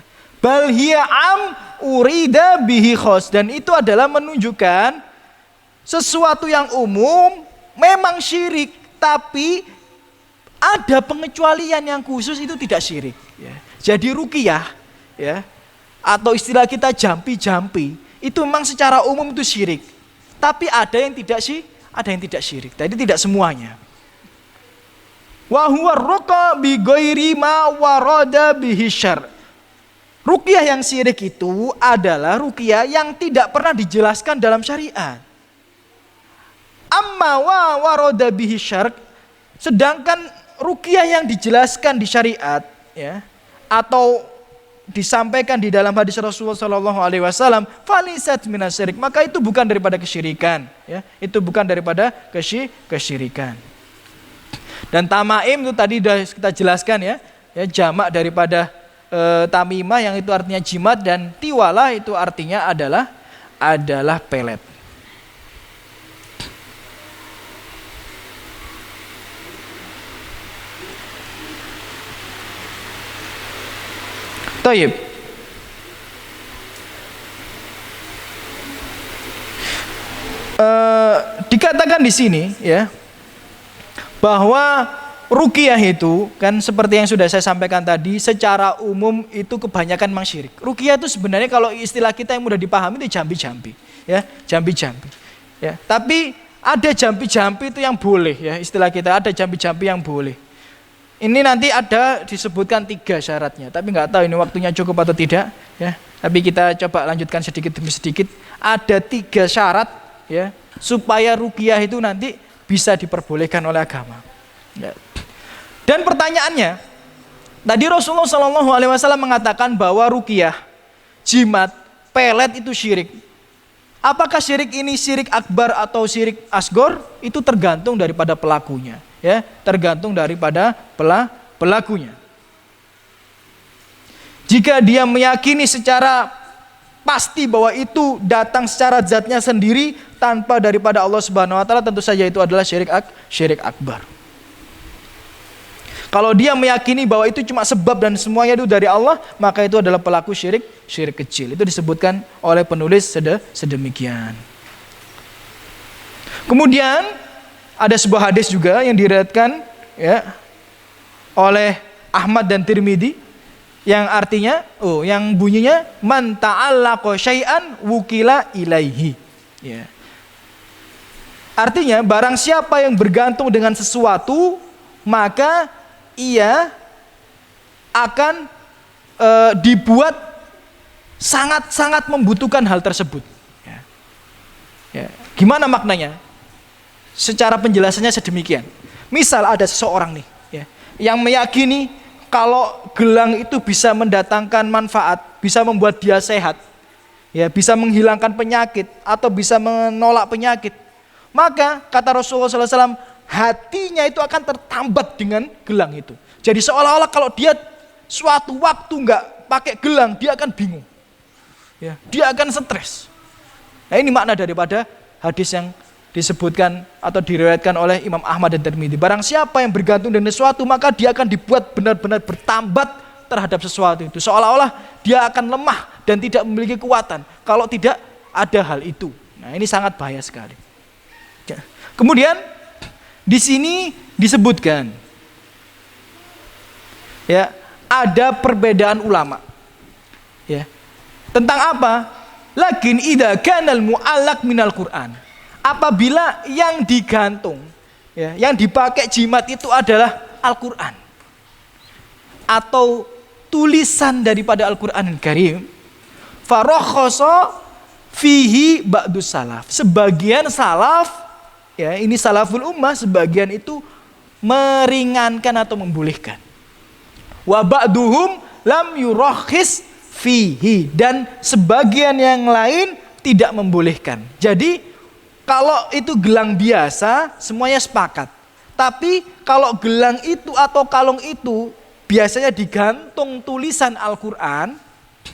Bal hiya am urida bihi khos, dan itu adalah menunjukkan sesuatu yang umum memang syirik, tapi ada pengecualian yang khusus itu tidak syirik. Ya. Jadi ruqyah, ya, atau istilah kita jampi-jampi itu memang secara umum itu syirik, tapi ada yang tidak syirik. Jadi tidak semuanya. Wa huwa ruqa bi ghairi ma warada bihi syar'. Ruqyah yang syirik itu adalah ruqyah yang tidak pernah dijelaskan dalam syariat. Amma wa warada bihi syar', sedangkan ruqyah yang dijelaskan di syariat, ya, atau disampaikan di dalam hadis Rasulullah SAW, falisat minas syirik, maka itu bukan daripada kesyirikan, ya, itu bukan daripada kesyirikan. Dan tamaim itu tadi sudah kita jelaskan ya jamak daripada tamimah yang itu artinya jimat, dan tiwala itu artinya adalah pelet. Taib. Dikatakan di sini ya bahwa ruqyah itu kan seperti yang sudah saya sampaikan tadi, secara umum itu kebanyakan memang syirik. Ruqyah itu sebenarnya kalau istilah kita yang mudah dipahami itu jampi-jampi, ya, jampi-jampi. Ya, tapi ada jampi-jampi itu yang boleh, ya, istilah kita ada jampi-jampi yang boleh. Ini nanti ada disebutkan 3 syaratnya, tapi nggak tahu ini waktunya cukup atau tidak, ya. Tapi kita coba lanjutkan sedikit demi sedikit. Ada 3 syarat, ya, supaya ruqyah itu nanti bisa diperbolehkan oleh agama. Ya. Dan pertanyaannya, tadi Rasulullah SAW mengatakan bahwa ruqyah, jimat, pelet itu syirik. Apakah syirik ini syirik akbar atau syirik asgor? Itu tergantung daripada pelakunya, ya, tergantung daripada pelakunya. Jika dia meyakini secara pasti bahwa itu datang secara zatnya sendiri tanpa daripada Allah Subhanahu wa taala, tentu saja itu adalah syirik akbar. Kalau dia meyakini bahwa itu cuma sebab dan semuanya itu dari Allah, maka itu adalah pelaku syirik kecil. Itu disebutkan oleh penulis sedemikian. Kemudian ada sebuah hadis juga yang diriwayatkan, ya, oleh Ahmad dan Tirmidzi yang artinya, yang bunyinya man ta'allaqa syai'an wukila ilaihi. Ya. Artinya barang siapa yang bergantung dengan sesuatu, maka ia akan dibuat sangat-sangat membutuhkan hal tersebut. Ya. Ya. Gimana maknanya? Secara penjelasannya sedemikian. Misal ada seseorang nih, ya, yang meyakini kalau gelang itu bisa mendatangkan manfaat, bisa membuat dia sehat, ya, bisa menghilangkan penyakit atau bisa menolak penyakit, maka kata Rasulullah SAW, hatinya itu akan tertambat dengan gelang itu. Jadi seolah-olah kalau dia suatu waktu nggak pakai gelang, dia akan bingung, ya, dia akan stres. Nah, ini makna daripada hadis yang disebutkan atau diriwayatkan oleh Imam Ahmad dan Tirmidzi. Barang siapa yang bergantung dengan sesuatu, maka dia akan dibuat benar-benar bertambat terhadap sesuatu itu. Seolah-olah dia akan lemah dan tidak memiliki kekuatan kalau tidak ada hal itu. Nah, ini sangat bahaya sekali. Ya. Kemudian di sini disebutkan, ya, ada perbedaan ulama, ya, tentang apa? Lakin idza kana al-mu'allaq minal Qur'an. Apabila yang digantung, ya, yang dipakai jimat itu adalah Al-Quran atau tulisan daripada Al-Quran Karim, farokhasa fihi ba'dus salaf. Sebagian salaf, ya, ini salaful ummah, sebagian itu meringankan atau membolehkan. Wa ba'duhum lam yurakhis fihi, dan sebagian yang lain tidak membolehkan. Jadi kalau itu gelang biasa semuanya sepakat. Tapi kalau gelang itu atau kalung itu biasanya digantung tulisan Al-Qur'an,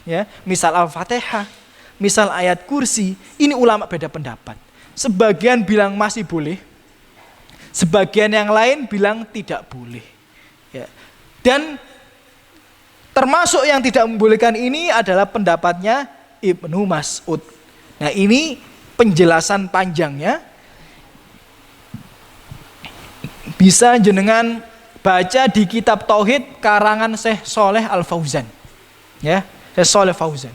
ya, misal Al-Fatihah, misal ayat kursi, ini ulama beda pendapat. Sebagian bilang masih boleh, sebagian yang lain bilang tidak boleh. Ya. Dan termasuk yang tidak membolehkan ini adalah pendapatnya Ibnu Mas'ud. Nah, ini penjelasan panjangnya. Bisa jenengan baca di kitab Tauhid karangan Syekh Shalih Al Fauzan. Ya, Syekh Shalih Fauzan.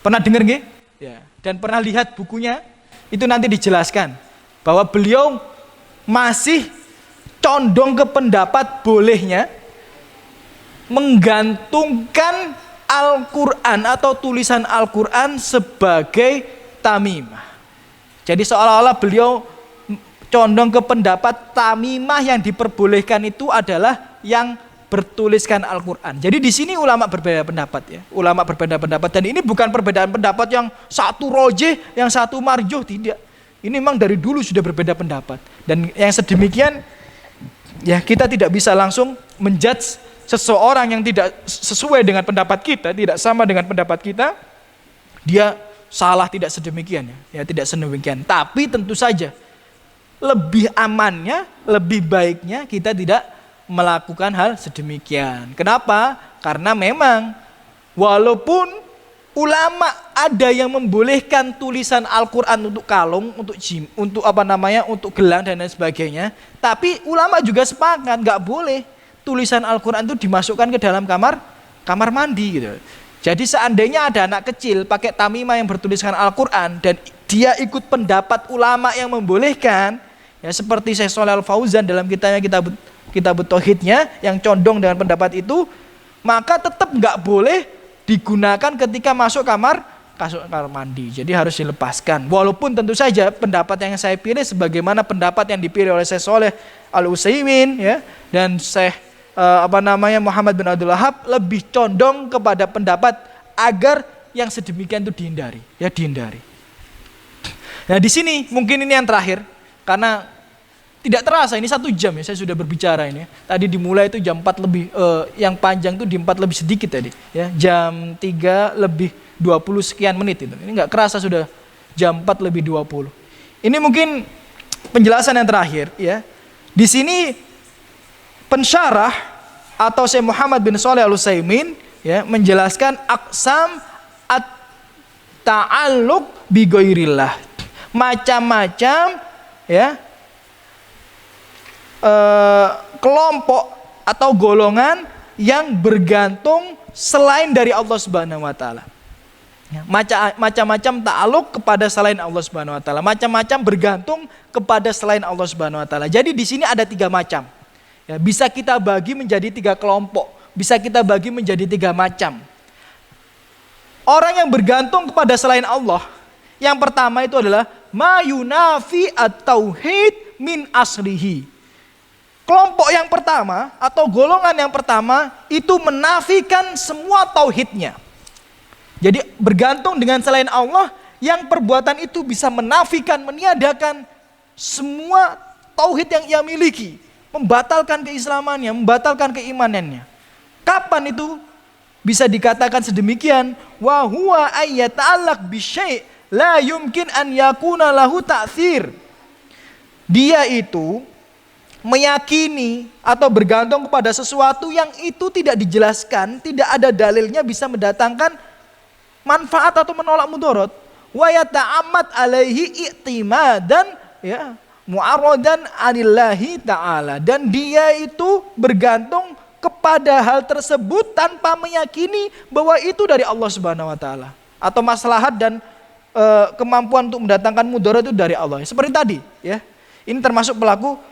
Pernah dengar nggih? Ya. Dan pernah lihat bukunya? Itu nanti dijelaskan bahwa beliau masih condong ke pendapat bolehnya menggantungkan Al-Quran atau tulisan Al-Quran sebagai tamimah. Jadi seolah-olah beliau condong ke pendapat tamimah yang diperbolehkan itu adalah yang bertuliskan Al-Quran. Jadi di sini ulama berbeda pendapat, ya. Ulama berbeda pendapat, dan ini bukan perbedaan pendapat yang satu rojih, yang satu marjuh, tidak. Ini memang dari dulu sudah berbeda pendapat. Dan yang sedemikian, ya, kita tidak bisa langsung menjudge seseorang yang tidak sesuai dengan pendapat kita, tidak sama dengan pendapat kita, dia salah, tidak sedemikian, ya, tidak sedemikian. Tapi tentu saja lebih amannya, lebih baiknya kita tidak melakukan hal sedemikian. Kenapa? Karena memang walaupun ulama ada yang membolehkan tulisan Al-Quran untuk kalung, untuk untuk gelang dan lain sebagainya, tapi ulama juga sepakat nggak boleh tulisan Al-Quran itu dimasukkan ke dalam kamar mandi gitu. Jadi seandainya ada anak kecil pakai tamimah yang bertuliskan Al-Quran dan dia ikut pendapat ulama yang membolehkan, ya, seperti Syekh Shalih Al Fauzan dalam kitab Tauhidnya yang condong dengan pendapat itu, maka tetap nggak boleh digunakan ketika masuk kamar mandi. Jadi harus dilepaskan. Walaupun tentu saja pendapat yang saya pilih sebagaimana pendapat yang dipilih oleh Syekh Shalih Al Utsaimin, ya, dan Syekh Muhammad bin Abdul Wahhab lebih condong kepada pendapat agar yang sedemikian itu dihindari, ya, dihindari. Nah, di sini mungkin ini yang terakhir karena tidak terasa ini 1 jam, ya, saya sudah berbicara ini. Tadi dimulai itu jam 4 lebih, yang panjang itu di 4 lebih sedikit tadi, ya, jam 3 lebih 20 sekian menit itu. Ini nggak kerasa sudah jam 4 lebih 20. Ini mungkin penjelasan yang terakhir, ya. Di sini pensyarah atau Syekh Muhammad bin Shalih Al Utsaimin, ya, menjelaskan aqsam at-ta'alluq bi ghairillah. Macam-macam, ya, kelompok atau golongan yang bergantung selain dari Allah Subhanahu wa taala. Macam-macam ta'aluk kepada selain Allah Subhanahu wa taala, macam-macam bergantung kepada selain Allah Subhanahu wa taala. Jadi di sini ada 3 macam. Ya, bisa kita bagi menjadi 3 kelompok, bisa kita bagi menjadi 3 macam. Orang yang bergantung kepada selain Allah, yang pertama itu adalah mayunafi at-tauhid min asrihi. Kelompok yang pertama atau golongan yang pertama itu menafikan semua tauhidnya. Jadi bergantung dengan selain Allah yang perbuatan itu bisa menafikan, meniadakan semua tauhid yang ia miliki, membatalkan keislamannya, membatalkan keimanannya. Kapan itu bisa dikatakan sedemikian? Wa huwa ayyata'allaq bisyai' la yumkin an yakuna lahu ta'thir. Dia itu meyakini atau bergantung kepada sesuatu yang itu tidak dijelaskan, tidak ada dalilnya bisa mendatangkan manfaat atau menolak mudarat. Wa yata'ammad alaihi i'timadan, ya, mu'arradan anillahi ta'ala, dan dia itu bergantung kepada hal tersebut tanpa meyakini bahwa itu dari Allah Subhanahu wa taala atau maslahat dan kemampuan untuk mendatangkan mudarat itu dari Allah. Seperti tadi, ya. Ini termasuk pelaku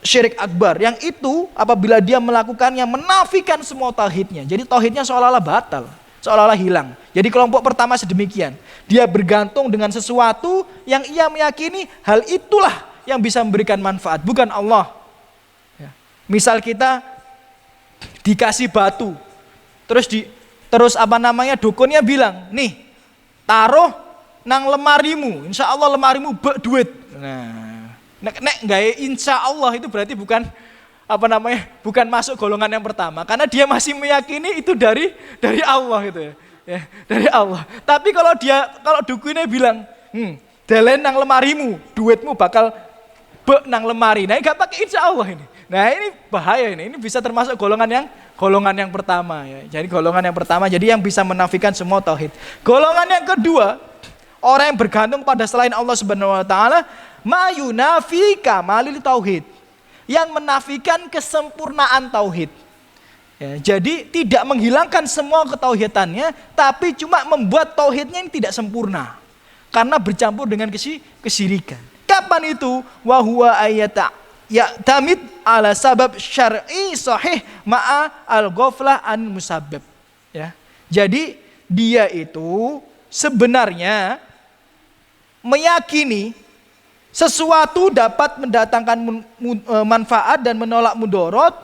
syirik akbar, yang itu apabila dia melakukannya menafikan semua tauhidnya. Jadi tauhidnya seolah-olah batal, seolah-olah hilang. Jadi kelompok pertama sedemikian. Dia bergantung dengan sesuatu yang ia meyakini hal itulah yang bisa memberikan manfaat, bukan Allah. Ya. Misal kita dikasih batu, Terus apa namanya, dukunnya bilang, nih taruh nang lemarimu, insya Allah lemarimu duit. Nah, nek gawe insya Allah itu berarti bukan apa namanya, bukan masuk golongan yang pertama, karena dia masih meyakini itu dari Allah gitu ya, dari Allah. Tapi kalau dukunnya bilang, delen nang lemarimu, duitmu bakal nang lemari, nah ini gak pakai insya Allah ini. Nah ini bahaya, ini bisa termasuk golongan yang pertama ya. Jadi golongan yang pertama, jadi yang bisa menafikan semua tauhid. Golongan yang kedua, orang yang bergantung pada selain Allah Subhanahu wa taala, mayunafi kamalil tauhid, yang menafikan kesempurnaan tauhid. Ya, jadi tidak menghilangkan semua ketauhidannya, tapi cuma membuat tauhidnya yang tidak sempurna karena bercampur dengan kesyirikan. Kapan itu? Wa huwa ayata ya tamid ala sabab syar'i sahih ma'a al-ghaflah an musabbab. Ya. Jadi dia itu sebenarnya meyakini sesuatu dapat mendatangkan manfaat dan menolak mudorot,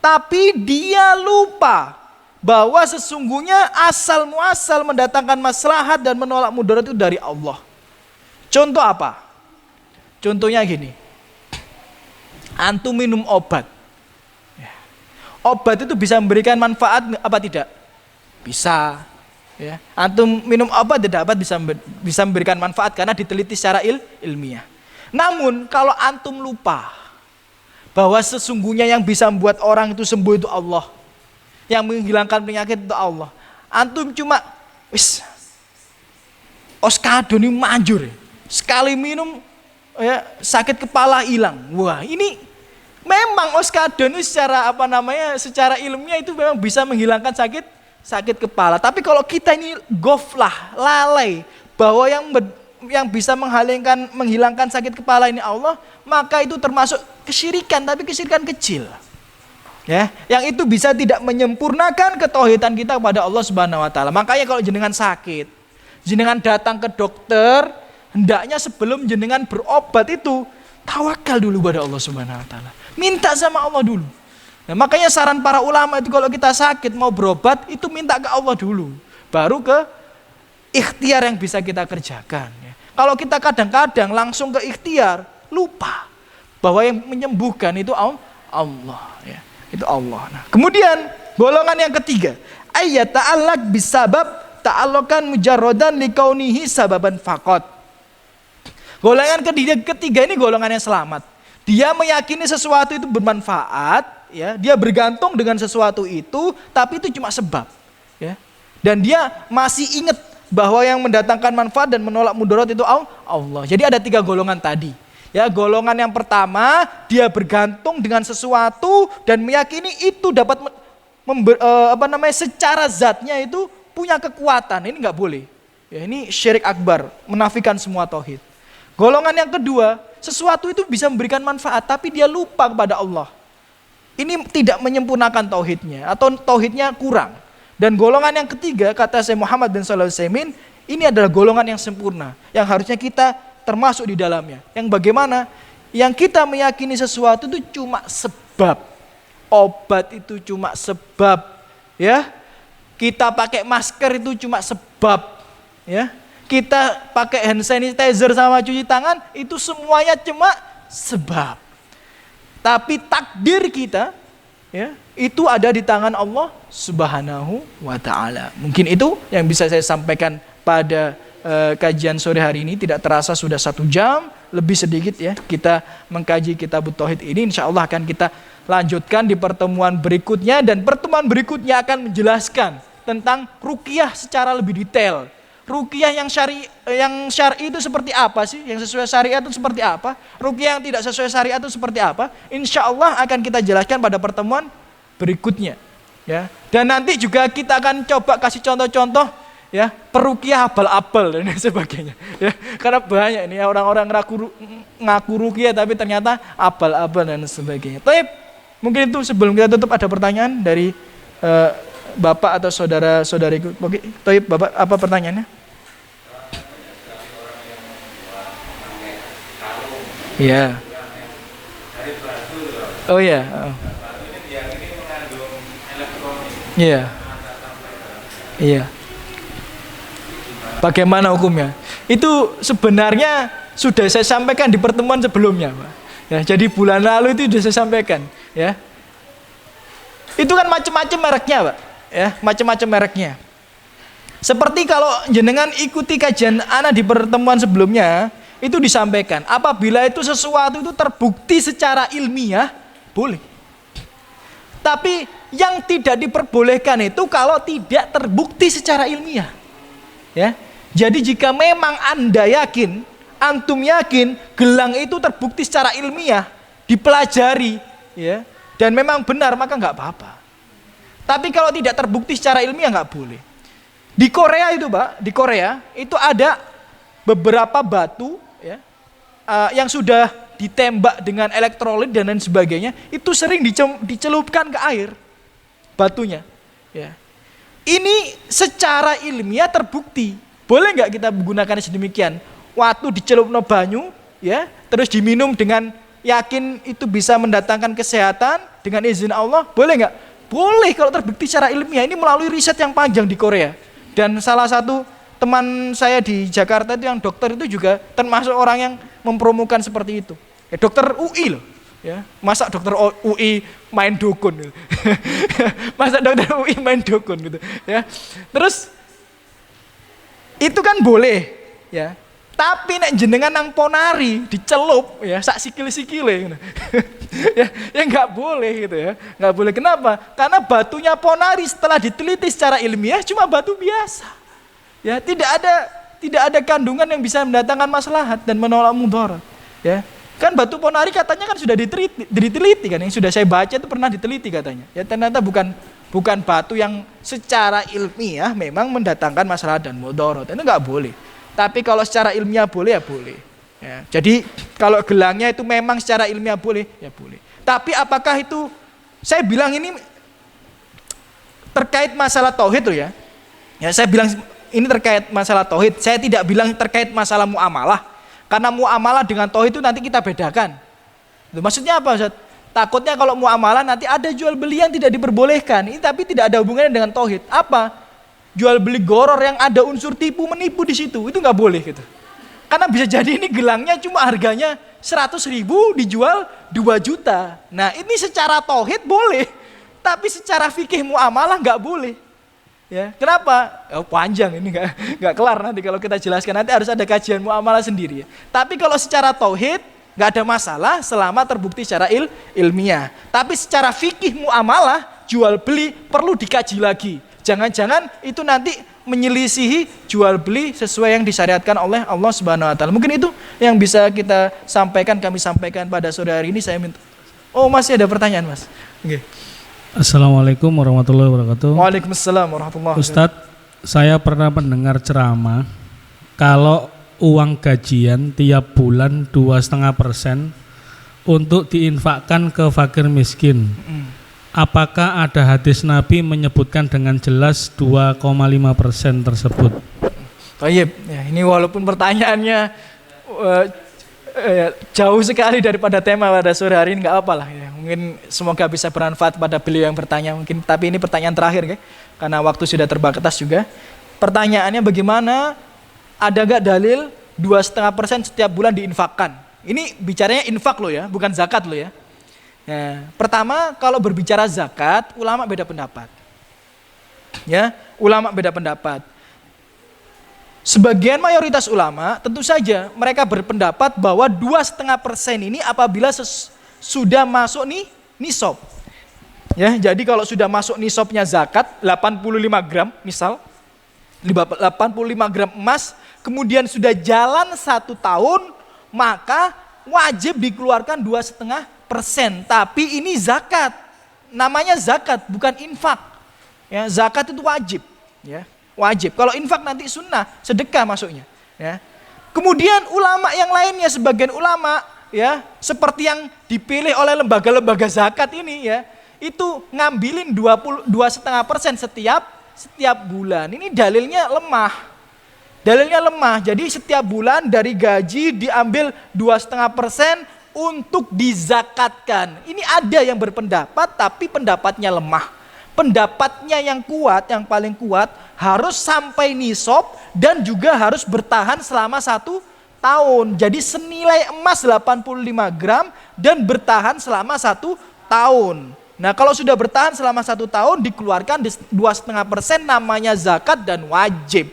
tapi dia lupa bahwa sesungguhnya asal muasal mendatangkan maslahat dan menolak mudorot itu dari Allah. Contoh apa? Contohnya gini, antum minum obat. Obat itu bisa memberikan manfaat apa tidak? Bisa. Ya. Antum minum obat dapat bisa memberikan manfaat karena diteliti secara ilmiah. Namun kalau antum lupa bahwa sesungguhnya yang bisa membuat orang itu sembuh itu Allah, yang menghilangkan penyakit itu Allah, antum cuma oskadon ini manjur, sekali minum ya sakit kepala hilang. Wah ini memang oskadon itu secara ilmiah itu memang bisa menghilangkan sakit kepala. Tapi kalau kita ini goflah, lalai bahwa yang bisa menghilangkan sakit kepala ini Allah, maka itu termasuk kesyirikan, tapi kesyirikan kecil. Ya, yang itu bisa tidak menyempurnakan ketauhidan kita kepada Allah Subhanahu wa taala. Makanya kalau jenengan sakit, jenengan datang ke dokter, hendaknya sebelum jenengan berobat itu tawakal dulu pada Allah Subhanahu wa taala. Minta sama Allah dulu. Nah, makanya saran para ulama itu kalau kita sakit mau berobat itu minta ke Allah dulu, baru ke ikhtiar yang bisa kita kerjakan. Kalau kita kadang-kadang langsung ke ikhtiar, lupa bahwa yang menyembuhkan itu Allah. Ya, itu Allah. Nah, kemudian golongan yang ketiga, ayat ta'allaq bisabab ta'alluqan mujarradan likaunihi sababan faqat. Golongan ketiga ini golongan yang selamat. Dia meyakini sesuatu itu bermanfaat, ya, dia bergantung dengan sesuatu itu, tapi itu cuma sebab, ya. Dan dia masih ingat bahwa yang mendatangkan manfaat dan menolak mudarat itu Allah. Jadi ada 3 golongan tadi. Ya, golongan yang pertama, dia bergantung dengan sesuatu dan meyakini itu dapat secara zatnya itu punya kekuatan. Ini nggak boleh. Ya, ini syirik akbar, menafikan semua tauhid. Golongan yang kedua, sesuatu itu bisa memberikan manfaat tapi dia lupa kepada Allah. Ini tidak menyempurnakan tauhidnya atau tauhidnya kurang. Dan golongan yang ketiga, kata Syekh Muhammad bin Shalih Al-Utsaimin, ini adalah golongan yang sempurna, yang harusnya kita termasuk di dalamnya. Yang bagaimana? Yang kita meyakini sesuatu itu cuma sebab. Obat itu cuma sebab, ya. Kita pakai masker itu cuma sebab, ya. Kita pakai hand sanitizer sama cuci tangan itu semuanya cuma sebab. Tapi takdir kita, ya, itu ada di tangan Allah Subhanahu wa taala. Mungkin itu yang bisa saya sampaikan pada kajian sore hari ini. Tidak terasa sudah 1 jam lebih sedikit, ya, kita mengkaji kitab tauhid ini. Insya Allah akan kita lanjutkan di pertemuan berikutnya, dan pertemuan berikutnya akan menjelaskan tentang ruqyah secara lebih detail. Ruqyah yang syar'i itu seperti apa sih? Yang sesuai syariat itu seperti apa? Ruqyah yang tidak sesuai syariat itu seperti apa? Insya Allah akan kita jelaskan pada pertemuan berikutnya, ya. Dan nanti juga kita akan coba kasih contoh-contoh, ya, peruqyah abal-abal dan sebagainya, ya. Karena banyak ini orang-orang ngaku ruqyah tapi ternyata abal-abal dan sebagainya. Tapi mungkin itu sebelum kita tutup ada pertanyaan dari Bapak atau saudara-saudariku. Oke, Toib, Bapak apa pertanyaannya? Iya. Oh iya. Iya. Iya. Bagaimana hukumnya? Itu sebenarnya sudah saya sampaikan di pertemuan sebelumnya, Pak. Ya, jadi bulan lalu itu sudah saya sampaikan, ya. Itu kan macam-macam mereknya, Pak. Ya, macam-macam mereknya. Seperti kalau jenengan ikuti kajian ana di pertemuan sebelumnya, itu disampaikan, apabila itu sesuatu itu terbukti secara ilmiah, boleh. Tapi yang tidak diperbolehkan itu kalau tidak terbukti secara ilmiah. Ya. Jadi jika memang Anda yakin, antum yakin gelang itu terbukti secara ilmiah, dipelajari, ya, dan memang benar, maka nggak apa-apa. Tapi kalau tidak terbukti secara ilmiah nggak boleh. Di Korea itu, Pak, di Korea itu ada beberapa batu, ya, yang sudah ditembak dengan elektrolit dan lain sebagainya, itu sering dicelupkan ke air batunya. Ya. Ini secara ilmiah terbukti. Boleh nggak kita menggunakan sedemikian? Waktu dicelupno banyu, ya, terus diminum dengan yakin itu bisa mendatangkan kesehatan dengan izin Allah, boleh nggak? Boleh kalau terbukti secara ilmiah. Ini melalui riset yang panjang di Korea. Dan salah satu teman saya di Jakarta itu yang dokter itu juga termasuk orang yang mempromokan seperti itu. Ya, dokter UI loh. Ya, masa dokter UI main dukun gitu. Masa dokter UI main dukun gitu, ya. Terus itu kan boleh, ya. Tapi nek jenengan nang ponari dicelup, ya, sak sikil-sikile gitu. ya nggak boleh gitu, ya. Nggak boleh. Kenapa? Karena batunya ponari setelah diteliti secara ilmiah cuma batu biasa. Ya, tidak ada kandungan yang bisa mendatangkan maslahat dan menolak mudarat, ya. Kan batu ponari katanya kan sudah diteliti kan, yang sudah saya baca itu pernah diteliti katanya. Ya, ternyata bukan batu yang secara ilmiah memang mendatangkan masalah dan mudarat. Itu nggak boleh. Tapi kalau secara ilmiah boleh, ya boleh. Ya, jadi kalau gelangnya itu memang secara ilmiah boleh, ya boleh. Tapi apakah itu, saya bilang ini terkait masalah tauhid loh, ya. Ya, saya bilang ini terkait masalah tauhid. Saya tidak bilang terkait masalah muamalah. Karena muamalah dengan tauhid itu nanti kita bedakan. Maksudnya apa, Ustaz? Takutnya kalau muamalah nanti ada jual beli yang tidak diperbolehkan. Ini tapi tidak ada hubungannya dengan tauhid. Apa? Jual beli goror yang ada unsur tipu menipu di situ, itu nggak boleh gitu. Karena bisa jadi ini gelangnya cuma harganya 100.000 dijual 2 juta. Nah, ini secara tauhid boleh, tapi secara fikih muamalah nggak boleh. Ya, kenapa? Oh, panjang ini nggak kelar nanti kalau kita jelaskan, nanti harus ada kajian muamalah sendiri. Ya. Tapi kalau secara tauhid nggak ada masalah selama terbukti secara ilmiah. Tapi secara fikih muamalah jual beli perlu dikaji lagi. Jangan-jangan itu nanti menyelisihi jual beli sesuai yang disyariatkan oleh Allah Subhanahu wa taala. Mungkin itu yang bisa kita sampaikan, kami sampaikan pada sore hari ini. Saya minta. Oh, masih ada pertanyaan, Mas. Oke. Assalamualaikum warahmatullahi wabarakatuh. Waalaikumsalam warahmatullahi wabarakatuh. Ustadz, saya pernah mendengar ceramah kalau uang gajian tiap bulan 2,5% untuk diinfakkan ke fakir miskin. Apakah ada hadis Nabi menyebutkan dengan jelas 2,5% tersebut? Baik, ya, ini walaupun pertanyaannya jauh sekali daripada tema pada sore hari ini, nggak apa-lah. Ya. Mungkin semoga bisa bermanfaat pada beliau yang bertanya. Mungkin, tapi ini pertanyaan terakhir, karena waktu sudah terbatas juga. Pertanyaannya bagaimana? Ada nggak dalil 2,5% setiap bulan diinfakkan? Ini bicaranya infak loh ya, bukan zakat loh ya. Nah, pertama kalau berbicara zakat, ulama beda pendapat. Ya, ulama beda pendapat. Sebagian mayoritas ulama tentu saja mereka berpendapat bahwa 2,5% ini apabila sudah masuk nisab. Ya, jadi kalau sudah masuk nisabnya zakat 85 gram misal, 85 gram emas, kemudian sudah jalan 1 tahun, maka wajib dikeluarkan 2,5%. Tapi ini zakat, namanya zakat bukan infak. Ya, zakat itu wajib, ya, wajib. Kalau infak nanti sunnah, sedekah masuknya. Ya. Kemudian ulama yang lainnya, sebagian ulama, ya, seperti yang dipilih oleh lembaga-lembaga zakat ini, ya, itu ngambilin 2,5% setiap bulan. Ini dalilnya lemah. Dalilnya lemah. Jadi setiap bulan dari gaji diambil 2,5% untuk dizakatkan. Ini ada yang berpendapat tapi pendapatnya lemah. pendapatnya yang kuat, yang paling kuat harus sampai nisab dan juga harus bertahan selama 1 tahun. Jadi senilai emas 85 gram dan bertahan selama 1 tahun. Nah kalau sudah bertahan selama 1 tahun dikeluarkan 2,5% namanya zakat dan wajib.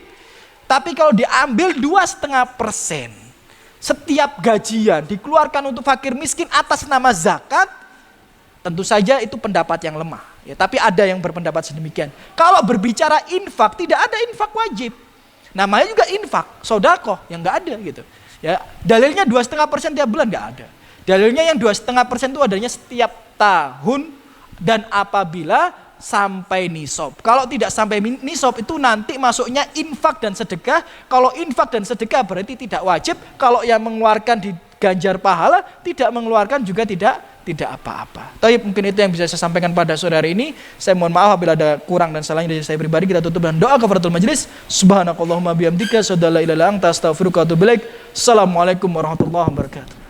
Tapi kalau diambil 2,5% setiap gajian dikeluarkan untuk fakir miskin atas nama zakat, tentu saja itu pendapat yang lemah. Ya, tapi ada yang berpendapat sedemikian. Kalau berbicara infak, tidak ada infak wajib. Namanya juga infak, sodakoh yang nggak ada gitu. Ya, dalilnya 2,5% tiap bulan nggak ada. Dalilnya yang 2,5% itu adanya setiap tahun dan apabila sampai nisab. Kalau tidak sampai nisab itu nanti masuknya infak dan sedekah. Kalau infak dan sedekah berarti tidak wajib. Kalau yang mengeluarkan diganjar pahala, tidak mengeluarkan juga tidak apa-apa. Tapi mungkin itu yang bisa saya sampaikan pada sore hari ini. Saya mohon maaf apabila ada kurang dan salahnya dari saya pribadi. Kita tutup dengan doa kafaratul majelis. Subhanakallahumma bihamdika, asyhadu an la ilaha illa anta, astaghfiruka wa atubu ilaik. Assalamualaikum warahmatullahi wabarakatuh.